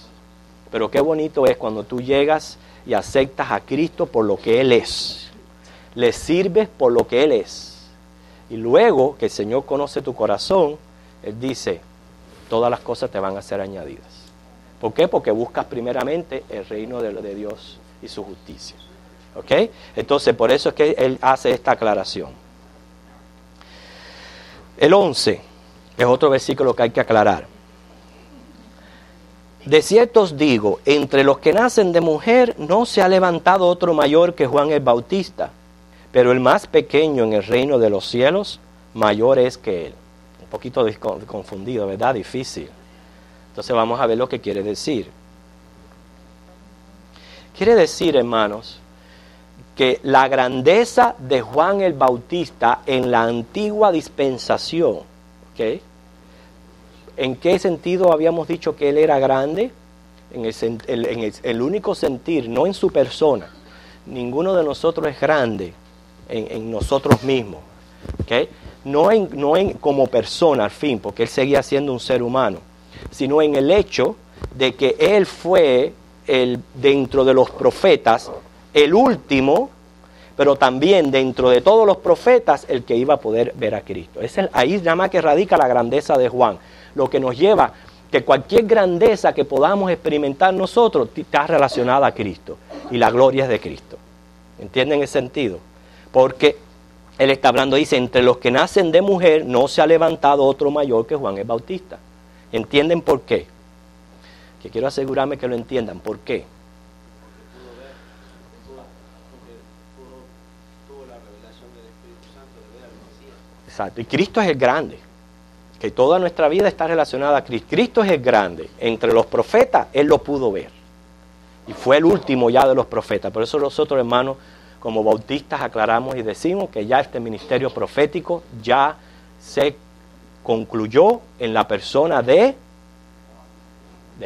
Pero qué bonito es cuando tú llegas y aceptas a Cristo por lo que Él es. Le sirves por lo que Él es. Y luego que el Señor conoce tu corazón, Él dice, todas las cosas te van a ser añadidas. ¿Por qué? Porque buscas primeramente el reino de Dios y su justicia. ¿Ok? Entonces, por eso es que Él hace esta aclaración. El 11 es otro versículo que hay que aclarar. De cierto os digo, entre los que nacen de mujer no se ha levantado otro mayor que Juan el Bautista, pero el más pequeño en el reino de los cielos, mayor es que él. Un poquito confundido, ¿verdad? Difícil. Entonces vamos a ver lo que quiere decir. Quiere decir, hermanos, que la grandeza de Juan el Bautista en la antigua dispensación, ¿ok? ¿En qué sentido habíamos dicho que él era grande? En el único sentir, no en su persona. Ninguno de nosotros es grande en nosotros mismos, ¿ok? No en como persona al fin, porque él seguía siendo un ser humano, sino en el hecho de que él fue dentro de los profetas el último, pero también dentro de todos los profetas el que iba a poder ver a Cristo. Ahí nada más que radica la grandeza de Juan, lo que nos lleva que cualquier grandeza que podamos experimentar nosotros está relacionada a Cristo y la gloria es de Cristo. ¿Entienden el sentido? Porque él está hablando, dice, entre los que nacen de mujer no se ha levantado otro mayor que Juan el Bautista. ¿Entienden por qué? Que quiero asegurarme que lo entiendan. ¿Por qué? Exacto. Y Cristo es el grande. Que toda nuestra vida está relacionada a Cristo. Cristo es el grande. Entre los profetas, Él lo pudo ver. Y fue el último ya de los profetas. Por eso nosotros, hermanos, como bautistas, aclaramos y decimos que ya este ministerio profético ya se concluyó en la persona de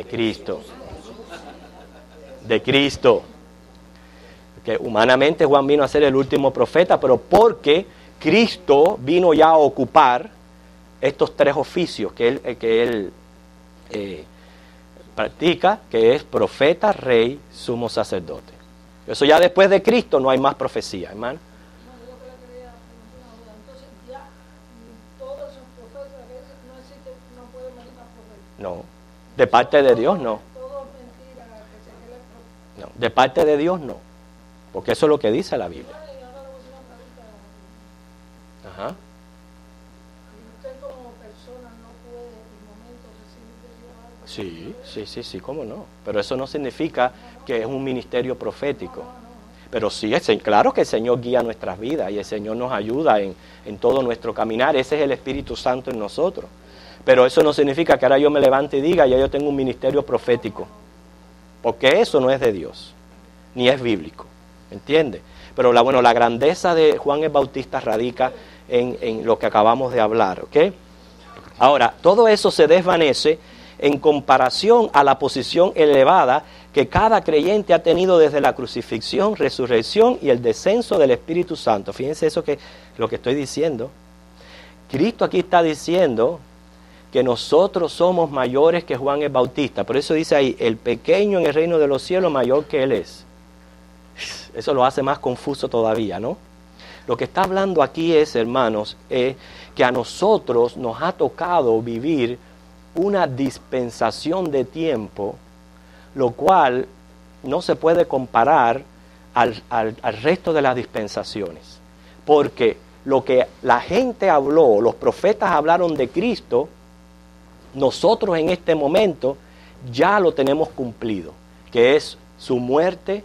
Cristo. De Cristo. Que humanamente Juan vino a ser el último profeta, pero porque Cristo vino ya a ocupar estos tres oficios que él practica, que es profeta, rey, sumo sacerdote. Eso ya después de Cristo no hay más profecía, hermano. No, yo que le quería preguntar una duda. Entonces ya todos esos profetas que no existen, no pueden venir más profetas. No, de parte de Dios no. Todo es mentira, que se cree el profeta. No, de parte de Dios no. Porque eso es lo que dice la Biblia. Y ahora le voy a hacer una pregunta. Ajá. Usted como persona no puede en momentos recibir de Dios algo. Sí, cómo no. Pero eso no significa que es un ministerio profético. Pero sí, claro que el Señor guía nuestras vidas y el Señor nos ayuda en todo nuestro caminar. Ese es el Espíritu Santo en nosotros. Pero eso no significa que ahora yo me levante y diga, ya yo tengo un ministerio profético. Porque eso no es de Dios, ni es bíblico. ¿Entiende? Pero la grandeza de Juan el Bautista radica en lo que acabamos de hablar, ¿ok? Ahora, todo eso se desvanece en comparación a la posición elevada que cada creyente ha tenido desde la crucifixión, resurrección y el descenso del Espíritu Santo. Fíjense eso que lo que estoy diciendo. Cristo aquí está diciendo que nosotros somos mayores que Juan el Bautista. Por eso dice ahí, el pequeño en el reino de los cielos mayor que él es. Eso lo hace más confuso todavía, ¿no? Lo que está hablando aquí es, hermanos, que a nosotros nos ha tocado vivir una dispensación de tiempo, lo cual no se puede comparar al resto de las dispensaciones, porque lo que la gente habló, los profetas hablaron de Cristo, nosotros en este momento ya lo tenemos cumplido, que es su muerte,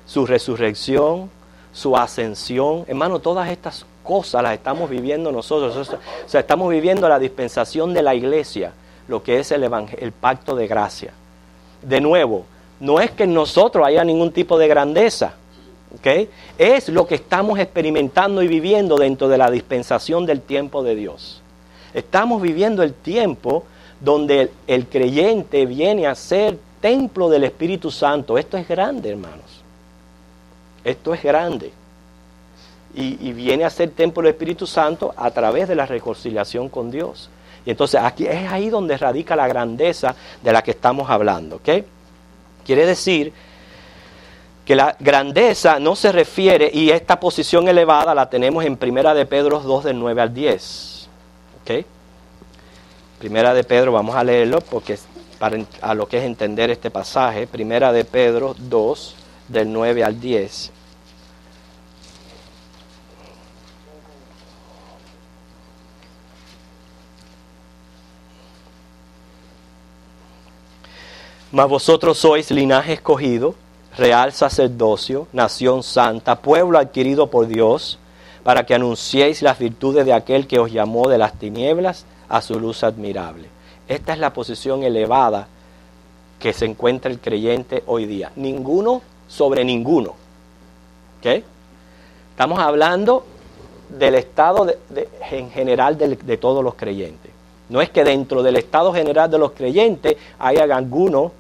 su resurrección, su ascensión. Hermano, todas estas cosas las estamos viviendo nosotros. O sea, estamos viviendo la dispensación de la iglesia, lo que es el pacto de gracia. De nuevo, no es que en nosotros haya ningún tipo de grandeza, ¿ok? Es lo que estamos experimentando y viviendo dentro de la dispensación del tiempo de Dios. Estamos viviendo el tiempo donde el creyente viene a ser templo del Espíritu Santo. Esto es grande, hermanos. Esto es grande. Y viene a ser templo del Espíritu Santo a través de la reconciliación con Dios. Y entonces aquí es ahí donde radica la grandeza de la que estamos hablando, ¿ok? Quiere decir que la grandeza no se refiere, y esta posición elevada la tenemos en 1 de Pedro 2 del 9 al 10, ¿ok? 1 de Pedro, vamos a leerlo porque a lo que es entender este pasaje. 1 de Pedro 2 del 9 al 10. Mas vosotros sois linaje escogido, real sacerdocio, nación santa, pueblo adquirido por Dios, para que anunciéis las virtudes de aquel que os llamó de las tinieblas a su luz admirable. Esta es la posición elevada que se encuentra el creyente hoy día. Ninguno sobre ninguno. ¿Ok? Estamos hablando del estado en general de todos los creyentes. No es que dentro del estado general de los creyentes hayan algunos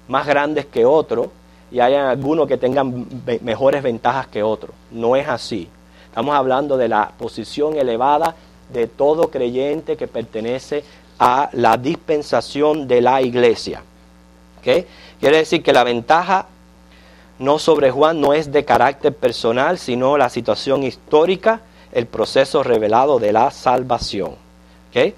más grandes que otros y hayan algunos que tengan mejores ventajas que otros. No es así. Estamos hablando de la posición elevada de todo creyente que pertenece a la dispensación de la iglesia. ¿Okay? Quiere decir que la ventaja no sobre Juan no es de carácter personal, sino la situación histórica, el proceso revelado de la salvación. ¿Okay?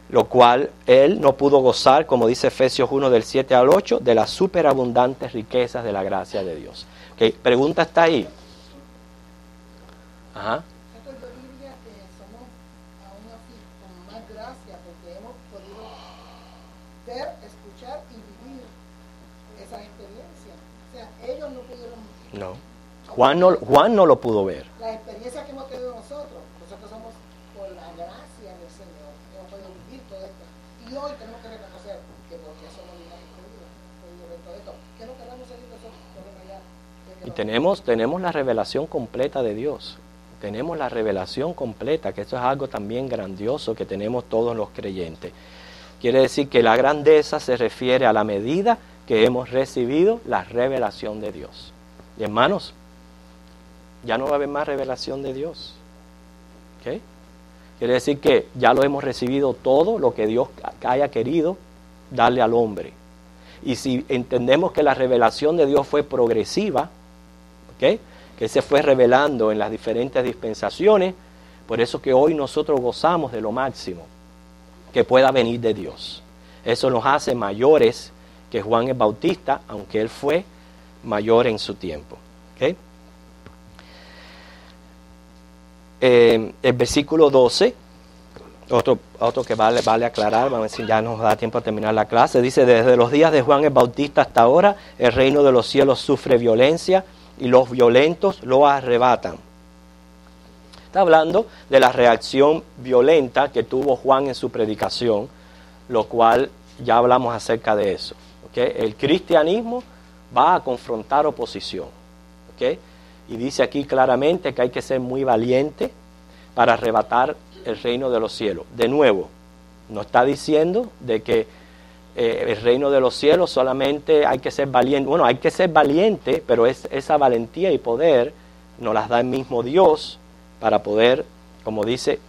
Lo cual él no pudo gozar, como dice Efesios 1 del 7 al 8, de las superabundantes riquezas de la gracia de Dios. ¿Okay? Pregunta está ahí. Ajá. Entonces yo diría que somos aún así con más gracia porque hemos podido ver, escuchar y vivir esas experiencias. O sea, ellos no pudieron. No. Juan no lo pudo ver. Las experiencias que hemos tenido nosotros somos por la gracia del Señor, hemos podido vivir todo esto. Y hoy tenemos que reconocer que porque somos linaje escogido, podido ver todo esto, que no queramos seguir nosotros por allá. Y tenemos la revelación completa de Dios. Tenemos la revelación completa, que esto es algo también grandioso que tenemos todos los creyentes. Quiere decir que la grandeza se refiere a la medida que hemos recibido la revelación de Dios. Y hermanos, ya no va a haber más revelación de Dios. ¿Okay? Quiere decir que ya lo hemos recibido todo lo que Dios haya querido darle al hombre. Y si entendemos que la revelación de Dios fue progresiva, ¿okay?, que se fue revelando en las diferentes dispensaciones, por eso que hoy nosotros gozamos de lo máximo que pueda venir de Dios. Eso nos hace mayores que Juan el Bautista, aunque él fue mayor en su tiempo. ¿Okay? El versículo 12, otro que vale aclarar, vamos a ver si ya nos da tiempo a terminar la clase, dice: desde los días de Juan el Bautista hasta ahora, el reino de los cielos sufre violencia, y los violentos lo arrebatan. Está hablando de la reacción violenta que tuvo Juan en su predicación, lo cual ya hablamos acerca de eso. ¿Okay? El cristianismo va a confrontar oposición. ¿Okay? Y dice aquí claramente que hay que ser muy valiente para arrebatar el reino de los cielos. De nuevo, no está diciendo de que el reino de los cielos solamente hay que ser valiente. Bueno, hay que ser valiente, pero esa valentía y poder nos las da el mismo Dios para poder, como dice,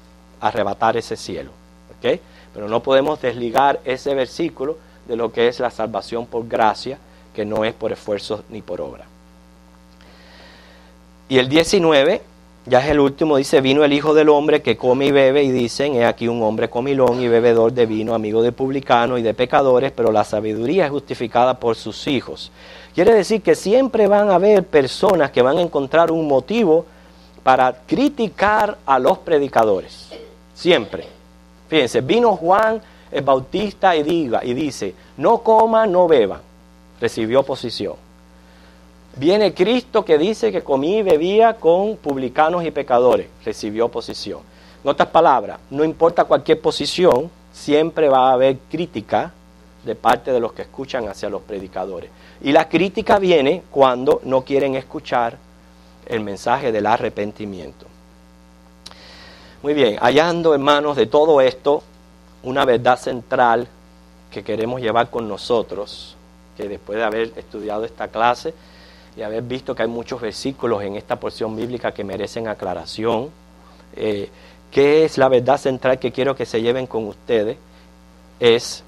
arrebatar ese cielo. ¿Okay? Pero no podemos desligar ese versículo de lo que es la salvación por gracia, que no es por esfuerzos ni por obra. Y el 19 Ya es el último, dice, vino el Hijo del Hombre que come y bebe, y dicen, he aquí un hombre comilón y bebedor de vino, amigo de publicanos y de pecadores, pero la sabiduría es justificada por sus hijos. Quiere decir que siempre van a haber personas que van a encontrar un motivo para criticar a los predicadores. Siempre. Fíjense, vino Juan el Bautista y dice, no coman, no beban. Recibió oposición. Viene Cristo que dice que comía y bebía con publicanos y pecadores. Recibió oposición. En otras palabras, no importa cualquier posición, siempre va a haber crítica de parte de los que escuchan hacia los predicadores. Y la crítica viene cuando no quieren escuchar el mensaje del arrepentimiento. Muy bien, hallando, hermanos, de todo esto, una verdad central que queremos llevar con nosotros, que después de haber estudiado esta clase y haber visto que hay muchos versículos en esta porción bíblica que merecen aclaración, ¿qué es la verdad central que quiero que se lleven con ustedes? Es,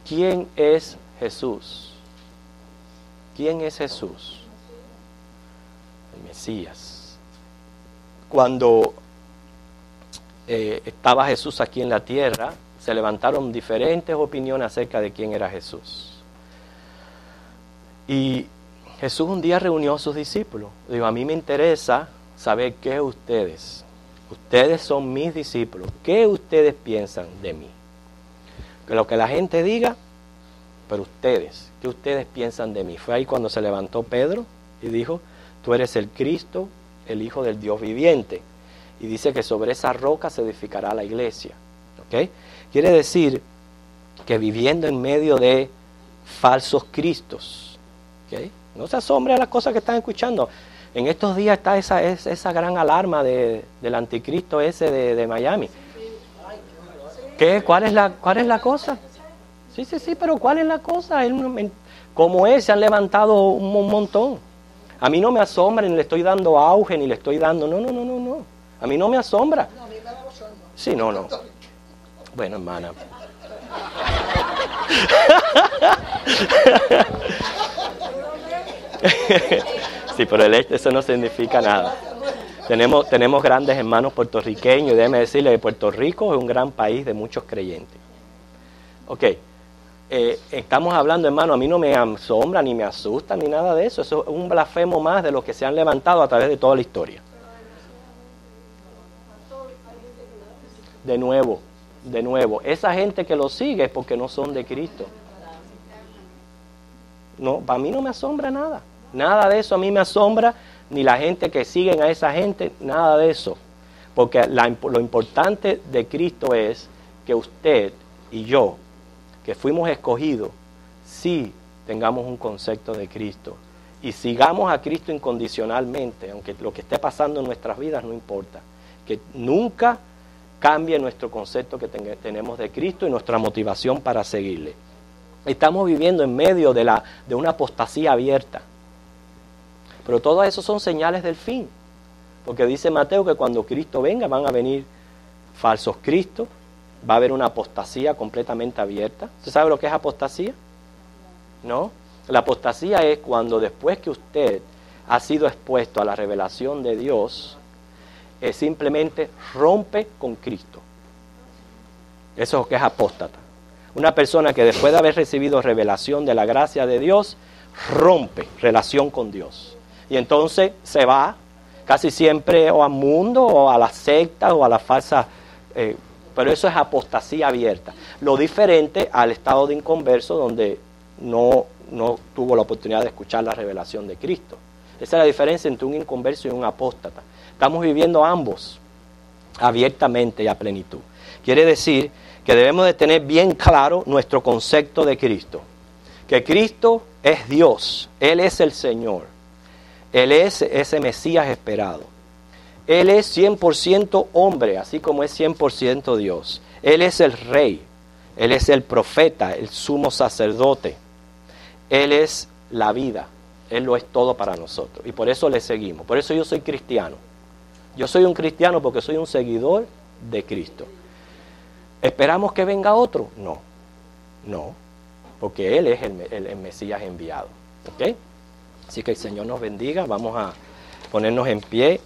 ¿quién es Jesús? ¿Quién es Jesús? El Mesías. Cuando estaba Jesús aquí en la tierra, se levantaron diferentes opiniones acerca de quién era Jesús. Y Jesús un día reunió a sus discípulos. Dijo, a mí me interesa saber qué ustedes son mis discípulos, ¿qué ustedes piensan de mí? Que lo que la gente diga, pero ustedes, ¿qué ustedes piensan de mí? Fue ahí cuando se levantó Pedro y dijo, tú eres el Cristo, el Hijo del Dios viviente. Y dice que sobre esa roca se edificará la iglesia. ¿Okay? Quiere decir que viviendo en medio de falsos cristos, ¿okay? No se asombre a las cosas que están escuchando. En estos días está esa gran alarma del anticristo ese de Miami. ¿Qué? ¿Cuál es la cosa? Sí, pero ¿cuál es la cosa? Como se han levantado un montón. A mí no me asombra, ni le estoy dando auge, ni le estoy dando... No. A mí no me asombra. No, a mí me da bochorno. Sí, no. Bueno, hermana. Sí, pero eso no significa nada. Tenemos grandes hermanos puertorriqueños y déjeme decirle que Puerto Rico es un gran país de muchos creyentes. Ok, estamos hablando, hermano, a mí no me asombra, ni me asusta, ni nada de eso. Eso es un blasfemo más de los que se han levantado a través de toda la historia. De nuevo, esa gente que lo sigue es porque no son de Cristo. No, para mí no me asombra nada de eso a mí me asombra, ni la gente que siguen a esa gente, nada de eso, porque lo importante de Cristo es que usted y yo, que fuimos escogidos, sí tengamos un concepto de Cristo y sigamos a Cristo incondicionalmente, aunque lo que esté pasando en nuestras vidas no importa, que nunca cambie nuestro concepto que tenemos de Cristo y nuestra motivación para seguirle. Estamos viviendo en medio de una apostasía abierta. Pero todo eso son señales del fin. Porque dice Mateo que cuando Cristo venga van a venir falsos cristos, va a haber una apostasía completamente abierta. ¿Usted sabe lo que es apostasía? ¿No? La apostasía es cuando después que usted ha sido expuesto a la revelación de Dios, simplemente rompe con Cristo. Eso es lo que es apóstata. Una persona que después de haber recibido revelación de la gracia de Dios, rompe relación con Dios. Y entonces se va casi siempre o al mundo o a las sectas o a las falsas... pero eso es apostasía abierta. Lo diferente al estado de inconverso donde no tuvo la oportunidad de escuchar la revelación de Cristo. Esa es la diferencia entre un inconverso y un apóstata. Estamos viviendo ambos abiertamente y a plenitud. Quiere decir que debemos de tener bien claro nuestro concepto de Cristo. Que Cristo es Dios, Él es el Señor, Él es ese Mesías esperado. Él es 100% hombre, así como es 100% Dios. Él es el Rey, Él es el profeta, el sumo sacerdote. Él es la vida, Él lo es todo para nosotros. Y por eso le seguimos, por eso yo soy cristiano. Yo soy un cristiano porque soy un seguidor de Cristo. ¿Esperamos que venga otro? No, porque Él es el Mesías enviado. ¿Ok? Así que el Señor nos bendiga. Vamos a ponernos en pie.